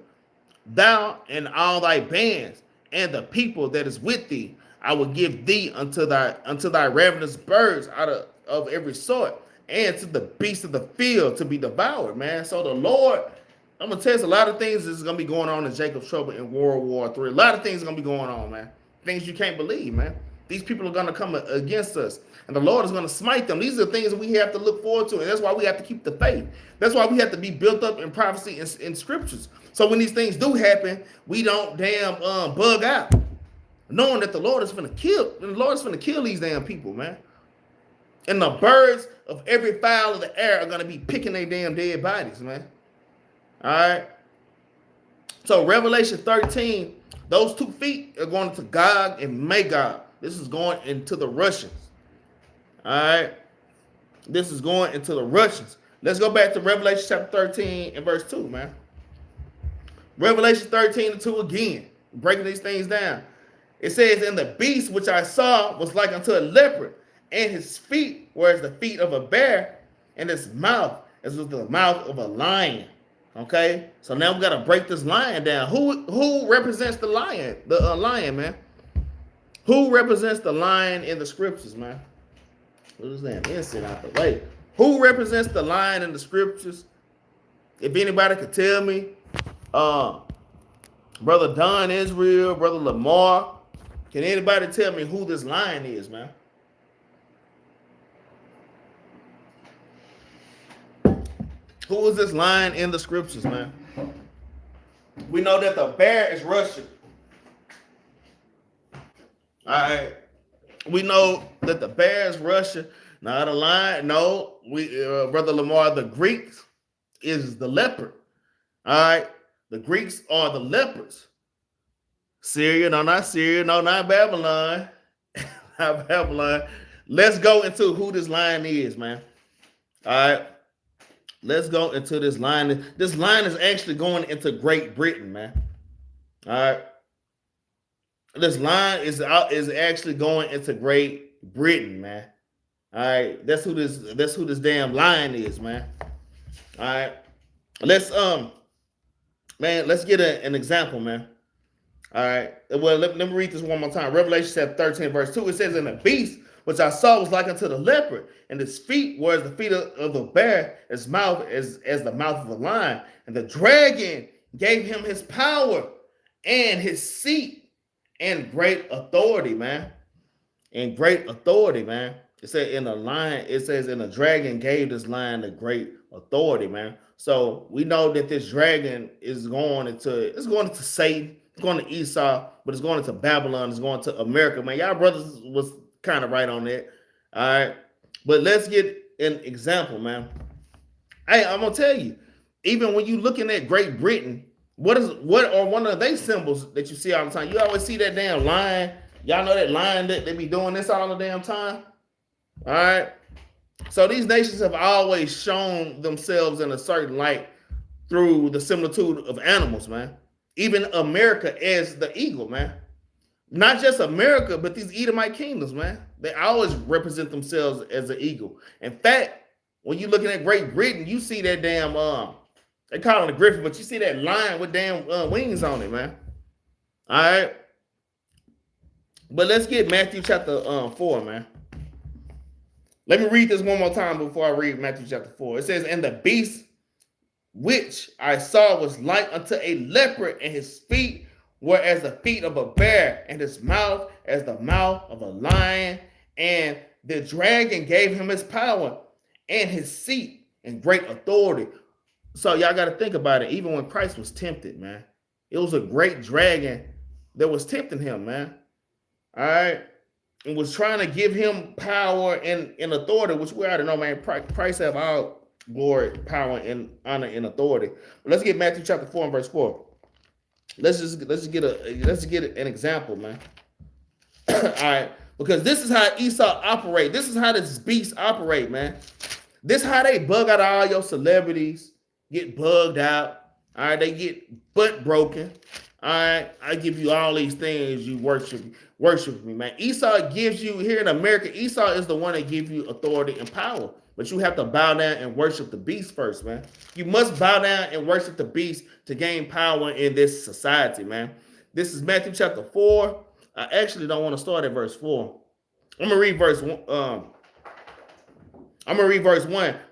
Speaker 1: thou and all thy bands, and the people that is with thee. I will give thee unto thy ravenous birds out of every sort, and to the beasts of the field to be devoured, man. So the Lord, I'm gonna tell you, a lot of things is gonna be going on in Jacob's trouble in World War III. A lot of things are gonna be going on, man. Things you can't believe, man. These people are going to come against us, and the Lord is going to smite them. These are the things that we have to look forward to, and that's why we have to keep the faith. That's why we have to be built up in prophecy and in scriptures. So when these things do happen, we don't damn bug out, knowing that the Lord is going to kill. And the Lord is going to kill these damn people, man. And the birds of every fowl of the air are going to be picking their damn dead bodies, man. All right. So Revelation 13. Those 2 feet are going to Gog and Magog. This is going into the Russians. All right. This is going into the Russians. Let's go back to Revelation chapter 13 and verse 2, man. Revelation 13 and 2 again. Breaking these things down. It says, And the beast which I saw was like unto a leopard, and his feet were as the feet of a bear, and his mouth as with the mouth of a lion. Okay, so now we got to break this lion down. Who represents the lion? The lion, man. Who represents the lion in the scriptures, man? What is that? Instant out the way. Who represents the lion in the scriptures? If anybody could tell me, Brother Don Israel, Brother Lamar, can anybody tell me who this lion is, man? Who is this lion in the scriptures, man? We know that the bear is Russian. All right. We know that the bear is Russian. Not a lion. No, Brother Lamar, the Greeks is the leopard. All right. The Greeks are the leopards. Syria, no, not Syria. No, not Babylon. Not Babylon. Let's go into who this lion is, man. All right. Let's go into this line. This line is actually going into Great Britain, man. All right. This line is actually going into Great Britain, man. All right. That's who this damn lion is, man. All right. Let's get an example, man. All right. Well, let me read this one more time. Revelation chapter 13, verse 2. It says, And the beast which I saw was like unto the leopard, and his feet were as the feet of the bear, his mouth as the mouth of a lion. And the dragon gave him his power and his seat and great authority, man. And great authority, man. It said in the lion, it says in the dragon gave this lion the great authority, man. So we know that this dragon is going into Satan, it's going to Esau, but it's going into Babylon, it's going to America, man. Y'all brothers was kind of right on that. All right. But let's get an example, man. Hey, I'm gonna tell you, even when you looking at Great Britain, what are one of their symbols that you see all the time? You always see that damn lion. Y'all know that lion that they be doing this all the damn time. All right. So these nations have always shown themselves in a certain light through the similitude of animals, man. Even America as the eagle, man. Not just America, but these Edomite kingdoms, man. They always represent themselves as an eagle. In fact, when you're looking at Great Britain, you see that damn they call it a griffin, but you see that lion with damn wings on it, man. All right. But let's get Matthew chapter 4, man. Let me read this one more time before I read Matthew chapter 4. It says, and the beast which I saw was like unto a leopard, and his feet were as the feet of a bear, and his mouth as the mouth of a lion. And the dragon gave him his power and his seat and great authority. So y'all got to think about it. Even when Christ was tempted, man, it was a great dragon that was tempting him, man. All right. And was trying to give him power and authority, which we already know, man. Christ have all glory, power, and honor and authority. But let's get Matthew chapter 4 and verse 4. Let's just get an example, man. All right, because this is how Esau operate. This is how this beast operate, man. This is how they bug out all your celebrities, get bugged out. All right, they get butt broken. All right, I give you all these things, you worship me, man. Esau gives you, here in America, Esau is the one that gives you authority and power. But you have to bow down and worship the beast first, man. You must bow down and worship the beast to gain power in this society, man. This is Matthew chapter 4. I actually don't want to start at verse 4. I'm gonna read verse 1.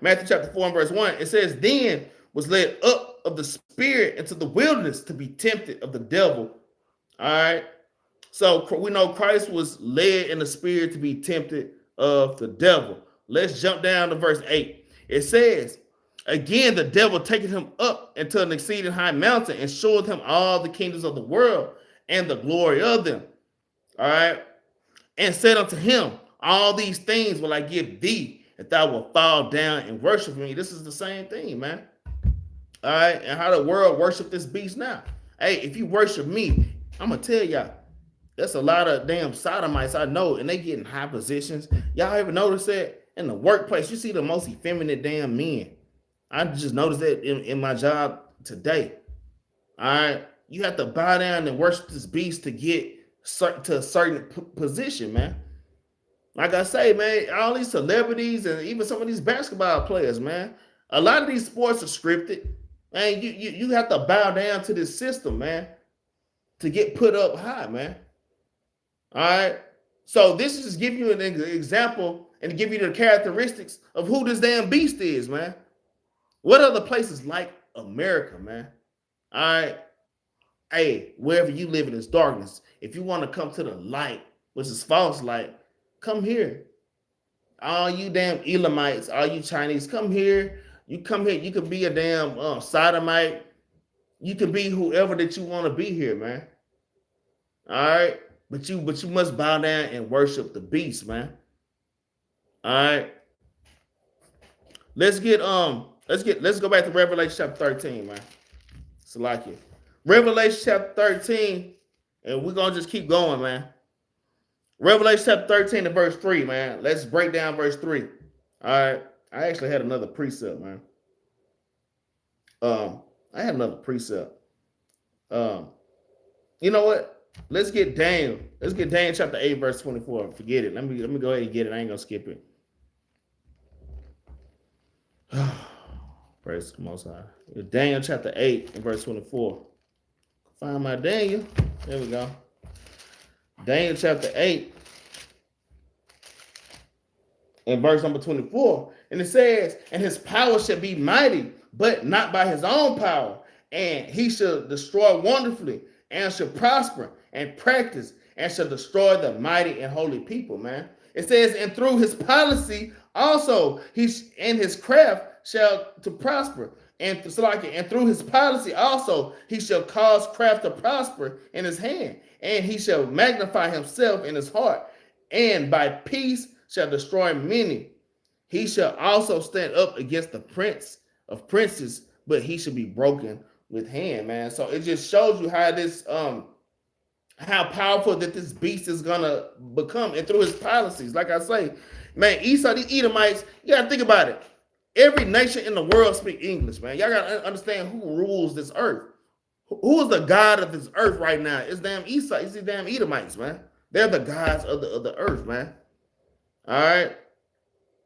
Speaker 1: Matthew chapter 4 and verse 1. It says, then was led up of the spirit into the wilderness to be tempted of the devil. All right. So we know Christ was led in the spirit to be tempted of the devil. Let's jump down to verse 8. It says, again, the devil taketh him up into an exceeding high mountain and showed him all the kingdoms of the world and the glory of them. All right. And said unto him, all these things will I give thee, if thou wilt fall down and worship me. This is the same thing, man. All right. And how the world worship this beast now. Hey, if you worship me, I'm going to tell y'all, that's a lot of damn sodomites I know, and they get in high positions. Y'all ever notice that? In the workplace, you see the most effeminate damn men. I just noticed that in my job today. All right. You have to bow down and worship this beast to get to a certain position, man. Like I say, man, all these celebrities and even some of these basketball players, man, a lot of these sports are scripted. Man, you have to bow down to this system, man, to get put up high, man. All right. So this is just giving you an example and to give you the characteristics of who this damn beast is, man. What other places like America, man? All right. Hey, wherever you live in this darkness, if you want to come to the light, which is false light, come here. All you damn Elamites, all you Chinese, come here. You come here. You could be a damn sodomite. You could be whoever that you want to be here, man. All right. But you must bow down and worship the beast, man. All right. Let's go back to Revelation chapter 13, man. Salakia. Revelation chapter 13, and we're gonna just keep going, man. Revelation chapter 13 and verse 3, man. Let's break down verse 3. All right. I actually had another precept, man. I had another precept. You know what? Let's get Daniel. Let's get Daniel chapter 8, verse 24. Forget it. Let me go ahead and get it. I ain't gonna skip it. Praise the Most High. Daniel chapter 8 and verse 24. Find my Daniel. There we go. Daniel chapter 8 and verse number 24. And it says, and his power shall be mighty, but not by his own power. And he shall destroy wonderfully, and shall prosper and practice, and shall destroy the mighty and holy people, man. It says, and through his policy also, and his craft shall to prosper. And through his policy also, he shall cause craft to prosper in his hand. And he shall magnify himself in his heart. And by peace shall destroy many. He shall also stand up against the prince of princes but he should be broken with hand, man. So it just shows you how this how powerful that this beast is gonna become, and through his policies. Like I say, man, Esau, these Edomites, you gotta think about it. Every nation in the world speak English, man. Y'all gotta understand who rules this earth. Who is the God of this earth right now? It's damn Esau. It's the damn Edomites, man. They're the gods of the earth, man. All right.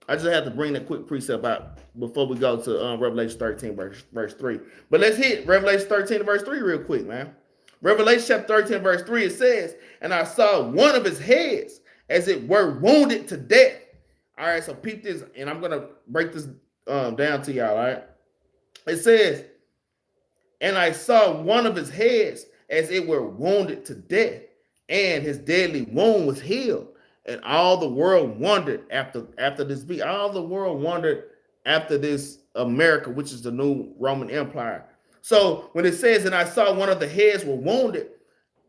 Speaker 1: I just have to bring that quick precept out before we go to Revelation 13, verse 3. But let's hit Revelation 13, verse 3 real quick, man. Revelation chapter 13, verse 3, it says, and I saw one of his heads as it were wounded to death. All right, so peep this, and I'm going to break this down to y'all, all right? It says, and I saw one of his heads as it were wounded to death, and his deadly wound was healed. And all the world wondered after this beast. All the world wondered after this America, which is the new Roman Empire. So when it says, and I saw one of the heads were wounded,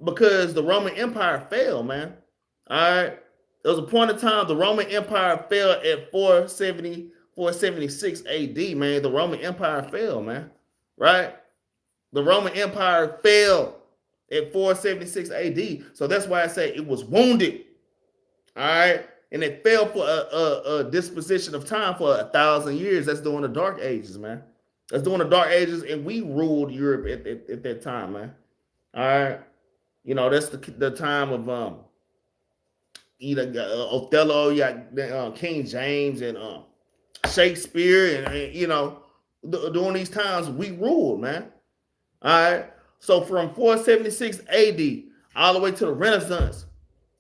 Speaker 1: because the Roman Empire fell, man. All right. There was a point in time the Roman Empire fell at 476 AD, man. The Roman Empire fell, man. Right? The Roman Empire fell at 476 AD. So that's why I say it was wounded. All right. And it fell for a disposition of time for 1,000 years. That's during the Dark Ages, man. That's during the Dark Ages, and we ruled Europe at that time, man. All right. You know, that's the time of either Othello, you got King James and Shakespeare, and you know, during these times we ruled, man. All right. So from 476 AD all the way to the Renaissance,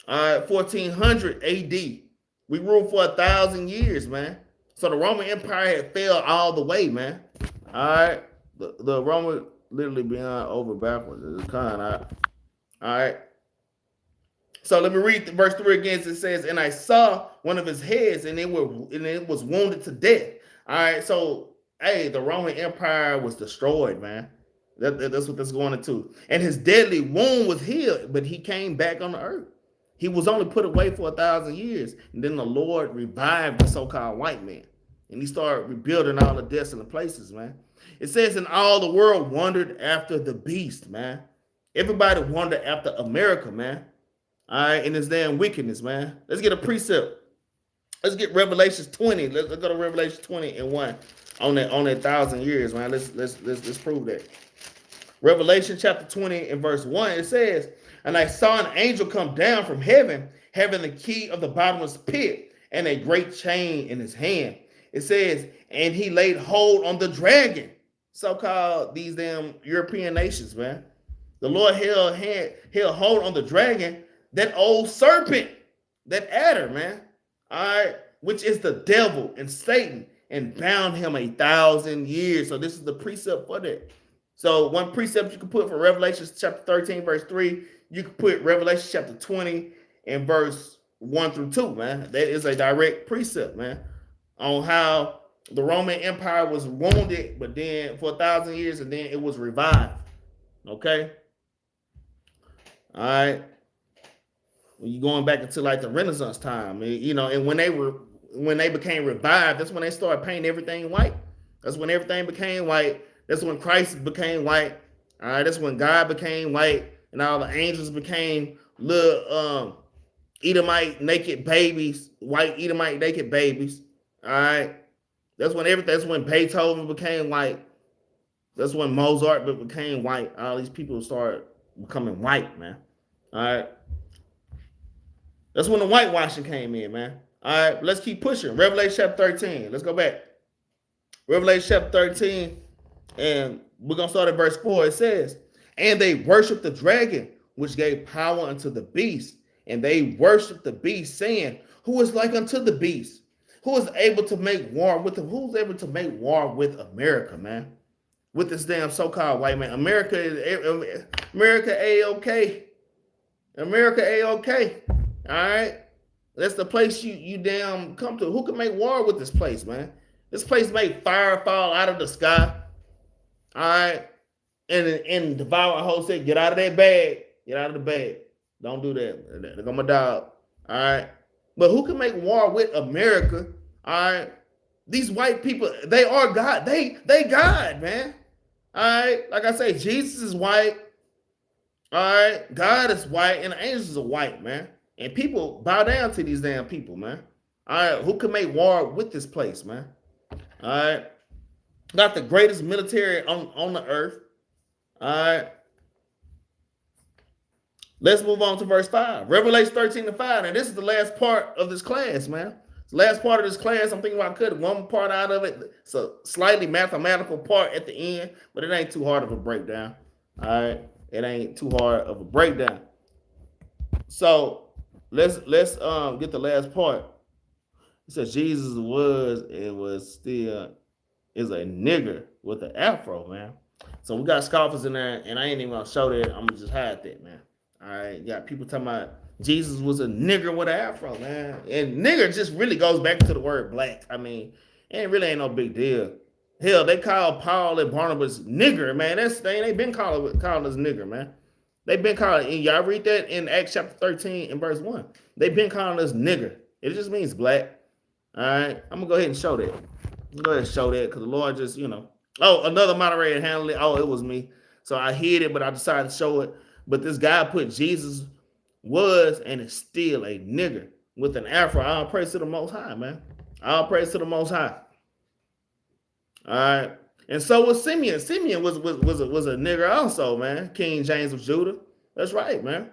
Speaker 1: all right, 1400 AD, we ruled for 1,000 years, man. So the Roman Empire had fell all the way, man. All right, the Roman literally beyond over backwards. It's kind of all right. So let me read verse 3 again. It says, and I saw one of his heads, and it was wounded to death. All right, so hey, the Roman Empire was destroyed, man. That's what that's going into. And his deadly wound was healed, but he came back on the earth. He was only put away for 1,000 years, and then the Lord revived the so-called white man, and he started rebuilding all the desolate places, man. It says, and all the world wondered after the beast, man. Everybody wondered after America, man. All right, and this damn wickedness, man. Let's get a precept. Let's get Revelation 20. Let's go to Revelation 20 and 1 on that 1,000 years, man. Let's prove that. Revelation chapter 20 and verse 1, it says, and I saw an angel come down from heaven, having the key of the bottomless pit and a great chain in his hand. It says, and he laid hold on the dragon, so-called these damn European nations, man. The Lord held hold on the dragon, that old serpent, that adder, man. All right, which is the devil and Satan, and bound him 1,000 years. So this is the precept for that. So one precept you can put for Revelation chapter 13, verse 3, you can put Revelation chapter 20 and verse 1 through 2, man. That is a direct precept, man, on how the Roman Empire was wounded, but then for 1,000 years, and then it was revived. Okay. All right. When you're going back into like the Renaissance time, you know, and when they became revived, that's when they started painting everything white. That's when everything became white. That's when Christ became white. All right, that's when God became white, and all the angels became little Edomite naked babies, white Edomite naked babies. All right, that's when everything. That's when Beethoven became white. That's when Mozart became white. All these people started becoming white, man. All right, that's when the whitewashing came in, man. All right, let's keep pushing. Revelation chapter 13. Let's go back. Revelation chapter 13. And we're going to start at verse 4. It says, and they worshiped the dragon, which gave power unto the beast. And they worshiped the beast, saying, who is like unto the beast? Who is able to make war with him? Who's able to make war with America, man? With this damn so-called white man. America A-OK. America A-OK. All right? That's the place you damn come to. Who can make war with this place, man? This place made fire fall out of the sky. All right, and devour whole said, get out of that bag, get out of the bag. Don't do that. They're my dog. All right, but who can make war with America? All right, these white people, they are God. They God, man. All right, like I say, Jesus is white. All right, God is white, and the angels are white, man. And people bow down to these damn people, man. All right, who can make war with this place, man? All right, got the greatest military on the earth. All right, let's move on to verse 5. Revelation 13:5. And this is the last part of this class, man. The last part of this class, I'm thinking about cutting one part out of it. It's a slightly mathematical part at the end, but it ain't too hard of a breakdown. All right, it ain't too hard of a breakdown. So let's get the last part. It says Jesus was still is a nigger with an afro, man. So we got scoffers in there, and I ain't even gonna show that. I'm gonna just hide that, man. All right, you got people talking about Jesus was a nigger with an afro, man. And nigger just really goes back to the word black. I mean, it really ain't no big deal. Hell, they call Paul and Barnabas nigger, man. They been calling us nigger, man. They've been calling, and y'all read that in Acts chapter 13 and verse 1. They've been calling us nigger. It just means black. All right, I'm gonna go ahead and show that. Go ahead and show that because the Lord just, Oh, another moderator handled it. Oh, it was me. So I hid it, but I decided to show it. But this guy put Jesus was and is still a nigger with an afro. All praise to the Most High, man. All praise to the Most High. All right. And so was Simeon. Simeon was a nigger also, man. King James of Judah. That's right, man.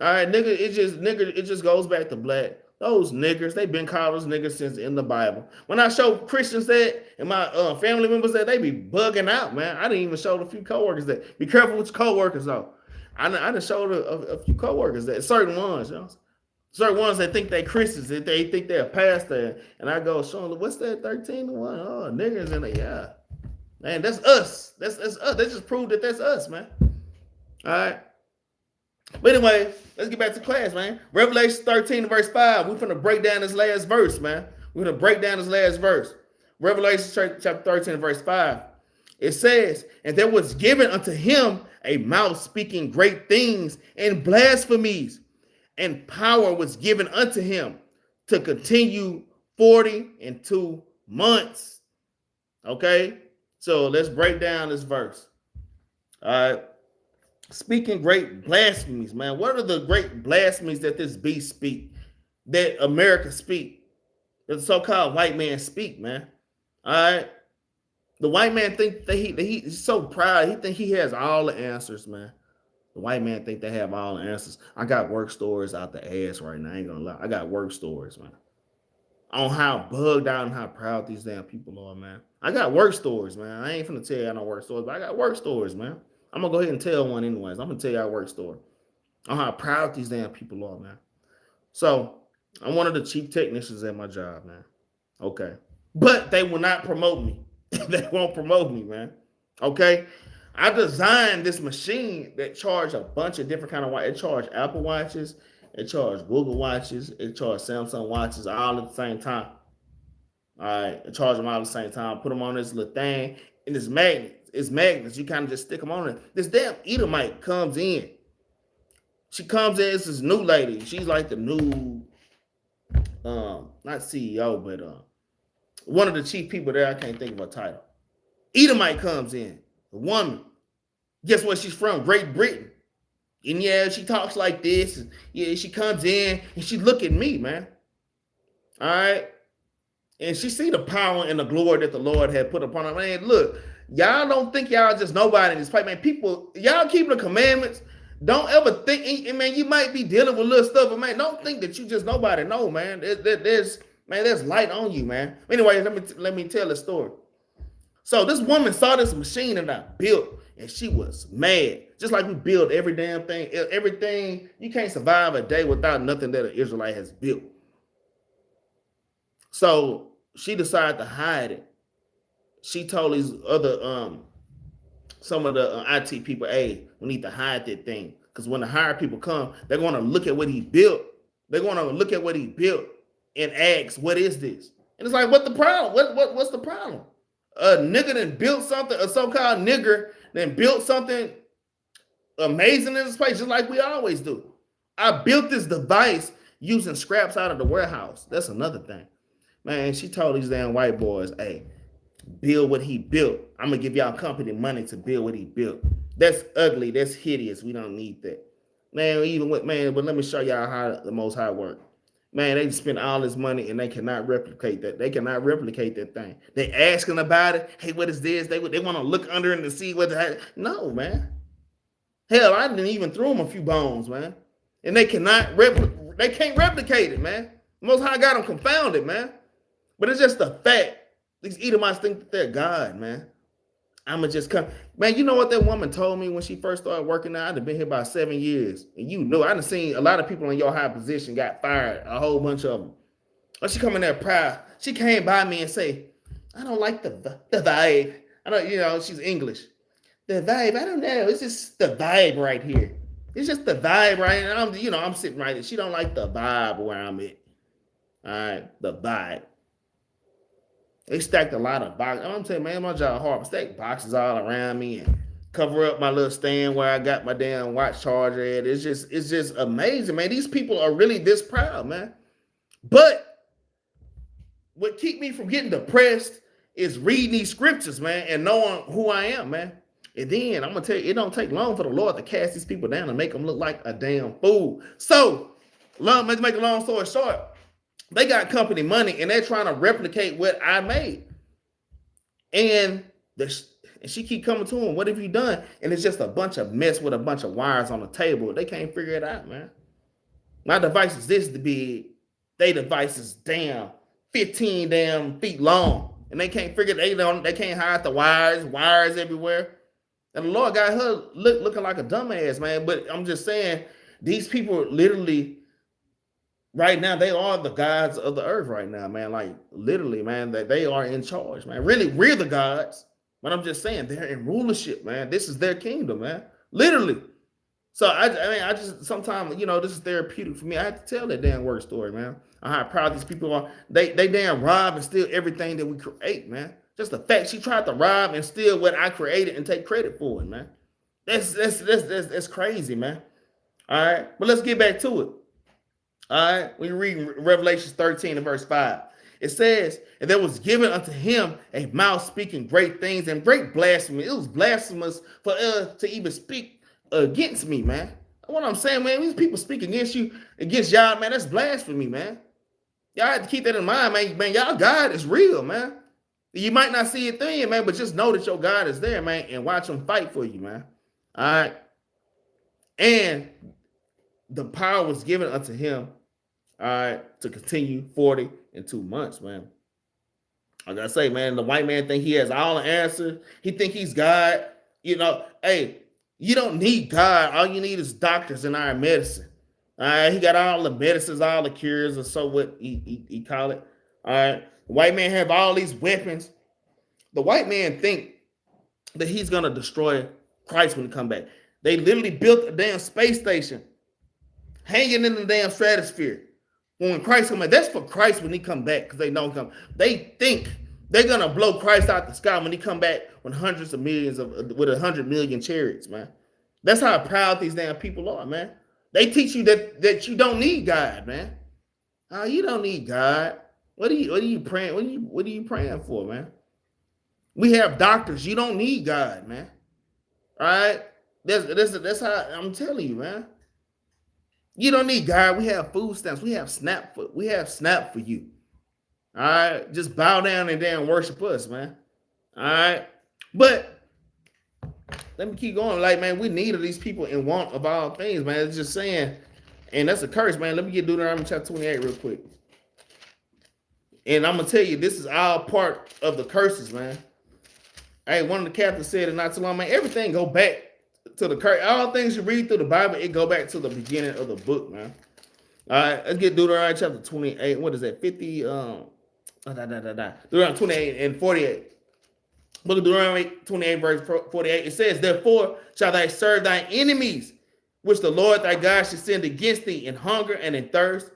Speaker 1: All right, nigger. It just goes back to black. Those niggers, they've been called us niggers since in the Bible. When I show Christians that and my family members that, they be bugging out, man. I didn't even show a few coworkers that. Be careful with your coworkers, though. I done showed a few coworkers that certain ones, certain ones that think they Christians, that they think they're a pastor, and I go, show them, what's that 13-1? Oh, niggers in it, yeah. Man, that's us. That's us. They just proved that that's us, man. All right. But anyway, let's get back to class, man. Revelation 13 verse 5. We're finna break down this last verse, man. We're gonna break down this last verse. Revelation chapter 13 verse 5. It says, and there was given unto him a mouth speaking great things and blasphemies, and power was given unto him to continue 42 months. Okay, so let's break down this verse. All right. Speaking great blasphemies, man. What are the great blasphemies that this beast speak, that America speak, that the so-called white man speak, man? All right. The white man think that he's so proud. He think he has all the answers, man. The white man think they have all the answers. I got work stories out the ass right now. I ain't gonna lie. I got work stories, man. On how bugged out and how proud these damn people are, man. I got work stories, man. I ain't finna tell you I no work stories, but I got work stories, man. I'm gonna go ahead and tell one anyways. I'm gonna tell you our work story on how proud these damn people are, man. So I'm one of the chief technicians at my job, man. Okay. But they will not promote me. They won't promote me, man. Okay. I designed this machine that charged a bunch of different kind of watches. It charged Apple watches, it charged Google watches, it charged Samsung watches all at the same time. All right, I charge them all at the same time. Put them on this little thing, and it's magnets. It's magnets. You kind of just stick them on it. This damn Edomite comes in. She comes in. It's this new lady. She's like the new, not CEO, but one of the chief people there. I can't think of her title. Edomite comes in. A woman. Guess where she's from? Great Britain. And yeah, she talks like this. And yeah, she comes in and she look at me, man. All right. And she see the power and the glory that the Lord had put upon her. Man, look, y'all don't think y'all just nobody in this place. Man, people, y'all keep the commandments. Don't ever think, man, you might be dealing with little stuff, but man, don't think that you just nobody know, man. There's light on you, man. Anyway, let me tell the story. So this woman saw this machine that I built, and she was mad. Just like we build every damn thing, everything. You can't survive a day without nothing that an Israelite has built. So she decided to hide it. She told these other some of the IT people, hey, we need to hide that thing. Because when the hired people come, they're going to look at what he built. They're going to look at what he built and ask, what is this? And it's like, what the problem? What's the problem? A nigga then built something, a so-called nigger then built something amazing in this place, just like we always do. I built this device using scraps out of the warehouse. That's another thing. Man, she told these damn white boys, hey, build what he built. I'm gonna give y'all company money to build what he built. That's ugly. That's hideous. We don't need that. Man, even with man, but let me show y'all how the Most High work. Man, they spend all this money and they cannot replicate that. They cannot replicate that thing. They asking about it. Hey, what is this? They want to look under it to see what the no, man. Hell, I didn't even throw them a few bones, man. And they cannot they can't replicate it, man. Most High got them confounded, man. But it's just the fact. These Edomites think that they're God, man. I'ma just come. Man, you know what that woman told me when she first started working out? I'd have been here about 7 years. And you know, I done seen a lot of people in your high position got fired, a whole bunch of them. But she come in there proud. She came by me and say, I don't like the vibe. I don't, you know, she's English. The vibe, I don't know. It's just the vibe right here. It's just the vibe, right? And I'm sitting right there. She don't like the vibe where I'm at. All right, the vibe. They stacked a lot of boxes. I'm telling you, man, my job hard. Stack boxes all around me and cover up my little stand where I got my damn watch charger at. It's just amazing, man. These people are really this proud, man. But what keep me from getting depressed is reading these scriptures, man, and knowing who I am, man. And then I'm gonna tell you, it don't take long for the Lord to cast these people down and make them look like a damn fool. So, let's make a long story short. They got company money and they're trying to replicate what I made. And she keep coming to him, what have you done? And it's just a bunch of mess with a bunch of wires on the table. They can't figure it out, man. My device is this big. They device is damn 15 damn feet long. And they can't figure it. They can't hide the wires everywhere. And the Lord got her looking like a dumbass, man. But I'm just saying, these people literally right now, they are the gods of the earth right now, man. Like, literally, man, that they are in charge, man. Really, we're the gods. But I'm just saying, they're in rulership, man. This is their kingdom, man. Literally. So, I just, sometimes, you know, this is therapeutic for me. I have to tell that damn work story, man. I'm how proud these people are. They damn rob and steal everything that we create, man. Just the fact she tried to rob and steal what I created and take credit for it, man. That's crazy, man. All right. But let's get back to it. All right, we read Revelation 13 and verse 5. It says, and there was given unto him a mouth speaking great things and great blasphemy. It was blasphemous for us to even speak against me, man. What I'm saying, man, these people speak against you, against y'all, man, that's blasphemy, man. Y'all have to keep that in mind, man. Man, y'all God is real, man. You might not see it then, man, but just know that your God is there, man, and watch him fight for you, man. All right. And the power was given unto him, all right, to continue 42 months, man. Like I say, man, the white man think he has all the answers. He think he's God. You know, hey, you don't need God. All you need is doctors in our medicine. All right, he got all the medicines, all the cures, or so what he call it. All right, the white man have all these weapons. The white man think that he's gonna destroy Christ when he come back. They literally built a damn space station hanging in the damn stratosphere. When Christ come back, that's for Christ when he come back, because they don't come. They think they're gonna blow Christ out the sky when he come back with hundreds of millions with 100 million chariots, man. That's how proud these damn people are, man. They teach you that you don't need God, man. Oh, you don't need God. What are you praying? What are you praying for, man? We have doctors. You don't need God, man. All right? That's how I'm telling you, man. You don't need God. We have food stamps. We have SNAP for you. All right. Just bow down and damn worship us, man. All right. But let me keep going. Like, man, we need these people in want of all things, man. It's just saying, and that's a curse, man. Let me get Deuteronomy chapter 28 real quick. And I'm gonna tell you, this is all part of the curses, man. Hey, one of the captains said it not too long, man. Everything go back to the curse. All things you read through the Bible, it go back to the beginning of the book, man. All right, let's get Deuteronomy chapter 28. What is that? 50. Deuteronomy 28 and 48. Look at Deuteronomy 28, verse 48. It says, therefore shall thou serve thy enemies, which the Lord thy God shall send against thee in hunger and in thirst,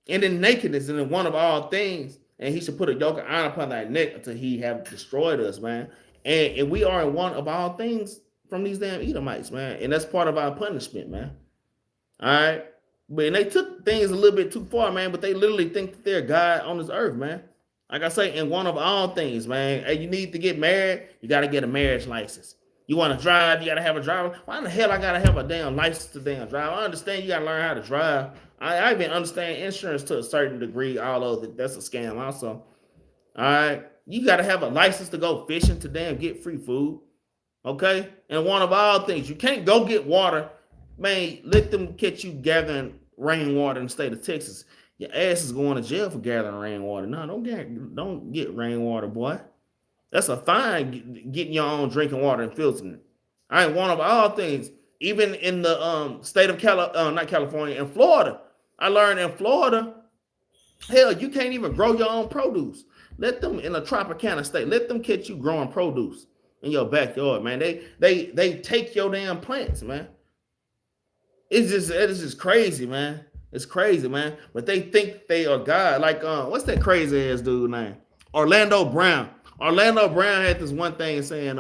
Speaker 1: and in nakedness and in want of all things. And he shall put a yoke of iron upon thy neck until he have destroyed us, man. And we are in want of all things from these damn Edomites, man. And that's part of our punishment, man. All right. But they took things a little bit too far, man. But they literally think that they're God on this earth, man. Like I say, in one of all things, man. Hey, you need to get married, you got to get a marriage license. You want to drive, you got to have a driver. Why the hell I got to have a damn license to damn drive? I understand you got to learn how to drive. I even understand insurance to a certain degree, although that's a scam also. All right. You got to have a license to go fishing to damn get free food. Okay. And one of all things, you can't go get water. Man, let them catch you gathering rainwater in the state of Texas. Your ass is going to jail for gathering rainwater. No, don't get rainwater, boy. That's a fine getting your own drinking water and filtering it. All right, one of all things, even in the state of not California, in Florida. I learned in Florida, hell, you can't even grow your own produce. Let them in a Tropicana state. Let them catch you growing produce in your backyard, man. They take your damn plants, man. It's just crazy, man. It's crazy, man. But they think they are God. Like, what's that crazy ass dude name? Orlando Brown. Orlando Brown had this one thing saying,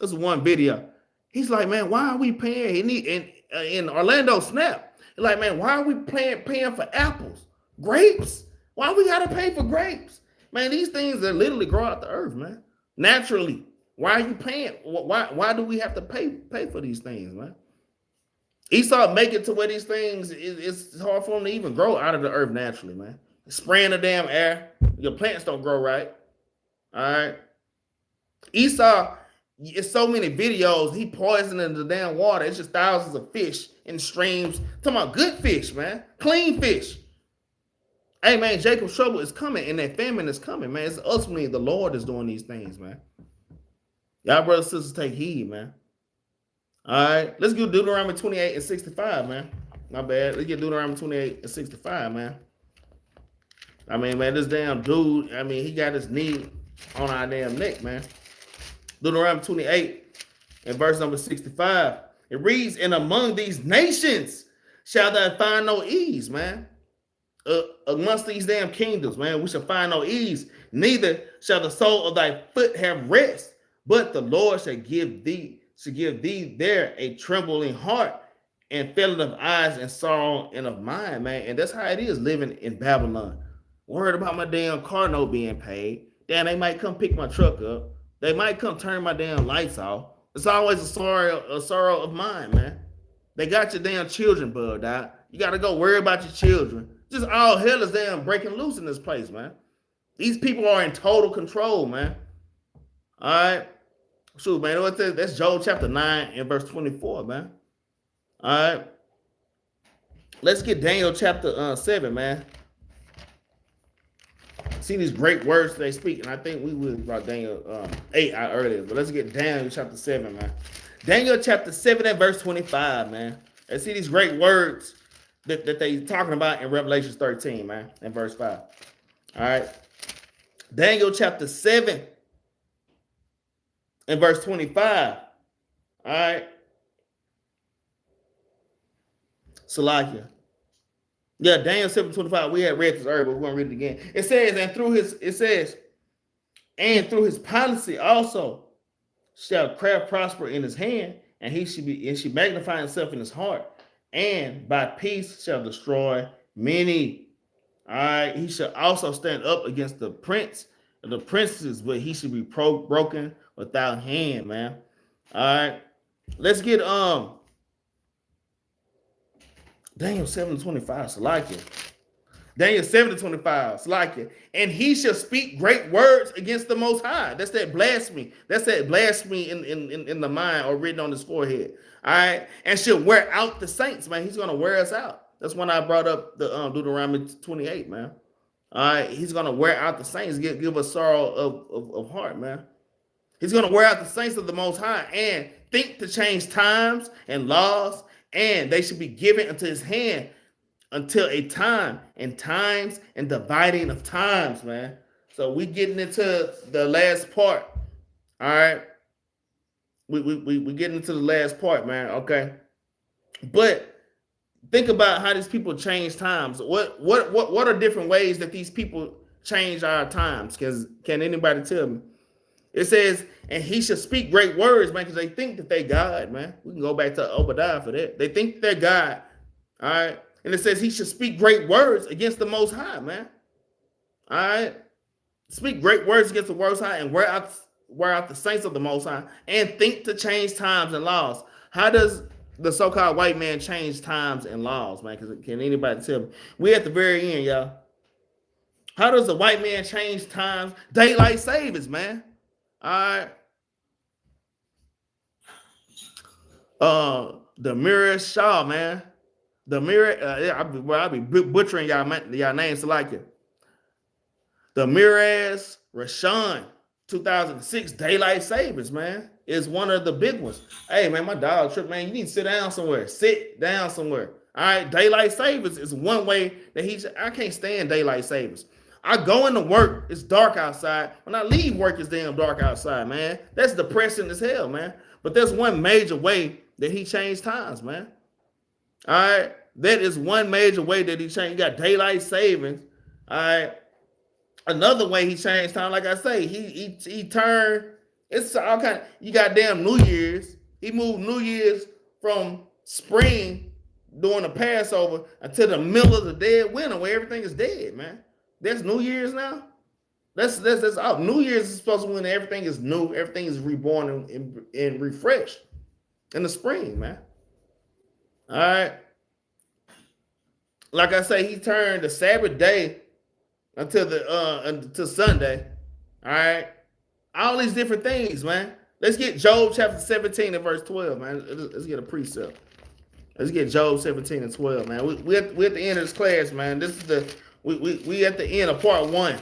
Speaker 1: this is one video. He's like, man, why are we paying? In Orlando Snap. He's like, man, why are we paying for apples? Grapes? Why we gotta pay for grapes? Man, these things that literally grow out the earth, man. Naturally. Why are you paying? Why do we have to pay for these things, man? Esau make it to where these things, it's hard for them to even grow out of the earth naturally, man. Spraying the damn air. Your plants don't grow right. All right. Esau, it's so many videos. He poisoning the damn water. It's just thousands of fish in streams. Talking about good fish, man. Clean fish. Hey, man, Jacob's trouble is coming and that famine is coming, man. It's ultimately the Lord is doing these things, man. Y'all brothers and sisters, take heed, man. All right, let's go Deuteronomy 28 and 65, man. My bad. Let's get Deuteronomy 28 and 65, man. I mean, man, this damn dude, I mean, he got his knee on our damn neck, man. Deuteronomy 28 and verse number 65. It reads, and among these nations shall thou find no ease, man. Amongst these damn kingdoms, man, we shall find no ease. Neither shall the sole of thy foot have rest, but the Lord shall give thee there a trembling heart and failing of eyes and sorrow and of mind, man. And that's how it is living in Babylon. Worried about my damn car note being paid. Damn, they might come pick my truck up. They might come turn my damn lights off. It's always a sorrow of mind, man. They got your damn children bugged out. You got to go worry about your children. Just all hell is damn breaking loose in this place, man. These people are in total control, man. All right. Shoot, man, that's Joel chapter 9 and verse 24, man. All right. Let's get Daniel chapter 7, man. See these great words they speak, and I think we will about Daniel 8 out earlier, but let's get Daniel chapter 7, man. Daniel chapter 7 and verse 25, man. Let's see these great words that they talking about in Revelation 13, man, and verse 5. All right. Daniel chapter 7 and verse 25. All right. Salakia. Yeah, Daniel 7:25. We had read this earlier, but we're gonna read it again. It says, and through his policy also shall craft prosper in his hand, and he should magnify himself in his heart, and by peace shall destroy many. All right, he shall also stand up against the princes, but he should be broken without hand, man. All right, let's get Daniel 7:25, Salakia. Daniel 7:25, Salakia. And he shall speak great words against the Most High. That's that blasphemy. That's that blasphemy in the mind or written on his forehead. All right. And shall wear out the saints, man. He's going to wear us out. That's when I brought up the Deuteronomy 28, man. All right. He's going to wear out the saints, give us sorrow of heart, man. He's going to wear out the saints of the Most High and think to change times and laws, and they should be given into his hand until a time and times and dividing of times, man. So we getting into the last part. All right. We getting into the last part, man. Okay. But think about how these people change times. What are different ways that these people change our times? Can anybody tell me? It says, and he should speak great words, man, because they think that they God, man. We can go back to Obadiah for that. They think they're God. All right. And it says he should speak great words against the Most High, man. All right. speak great words against the Most High, and wear out the saints of the Most High, and think to change times and laws. How does the so-called white man change times and laws, man? Because can anybody tell me? We at the very end, y'all. How does the white man change times? Daylight savings, man. All right. The Mirror Shaw, man. The Mirror, I'll be butchering y'all names like it. The Miraz Rashawn 2006 Daylight Savings, man, is one of the big ones. Hey, man, my dog trip, man. You need to sit down somewhere. Sit down somewhere. All right, Daylight Savings is one way that I can't stand Daylight Savings. I go into work, it's dark outside. When I leave work, it's damn dark outside, man. That's depressing as hell, man. But there's one major way that he changed times, man. All right, that is one major way that he changed. You got Daylight Savings, all right. Another way he changed time, like I say, he turned. It's all kind of. You got damn New Year's. He moved New Year's from spring during the Passover until the middle of the dead winter, where everything is dead, man. That's New Year's now. That's out. New Year's is supposed to when everything is new, everything is reborn and refreshed in the spring, man. All right. Like I say, he turned the Sabbath day until Sunday. All right. All these different things, man. Let's get Job chapter 17 and verse 12, man. Let's get a precept. Let's get Job 17 and 12, man. We at the end of this class, man. This is we at the end of part 1.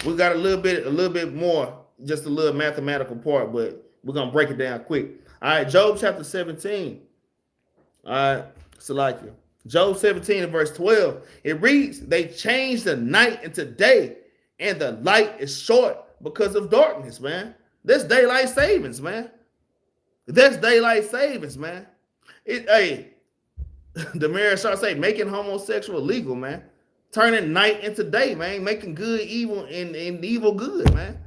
Speaker 1: We got a little bit more, just a little mathematical part, but we're gonna break it down quick. All right, Job chapter 17. All right, Salakia. Job 17 and verse 12. It reads, they changed the night into day, and the light is short because of darkness, man. That's daylight savings, man. That's daylight savings, man. The Mirror Shaw say making homosexual legal, man. Turning night into day, man. Making good evil and evil good, man.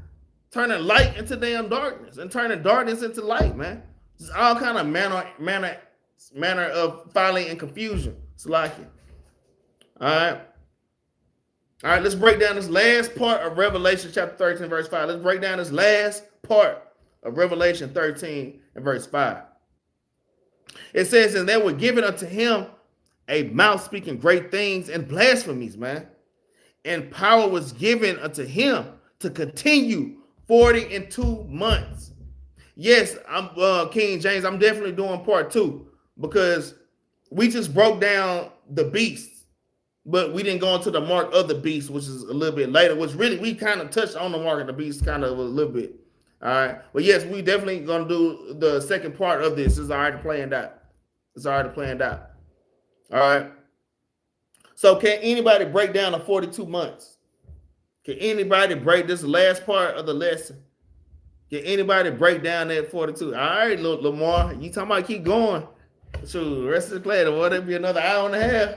Speaker 1: Turning light into damn darkness and turning darkness into light, man. It's all kind of manner of folly and confusion. It's like it. All right, let's break down this last part of Revelation chapter 13, verse 5. Let's break down this last part of Revelation 13 and verse 5. It says, and they were given unto him a mouth speaking great things and blasphemies, man. And power was given unto him to continue 42 months. Yes, I'm King James. I'm definitely doing part 2 because we just broke down the beast, but we didn't go into the mark of the beast, which is a little bit later, which really we kind of touched on the mark of the beast kind of a little bit. All right. But yes, we definitely going to do the second part of this. It's already planned out. All right. So can anybody break down the 42 months? Can anybody break this last part of the lesson? Can anybody break down that 42? All right, Lamar, you talking about keep going. So the rest of the class, will it be another hour and a half?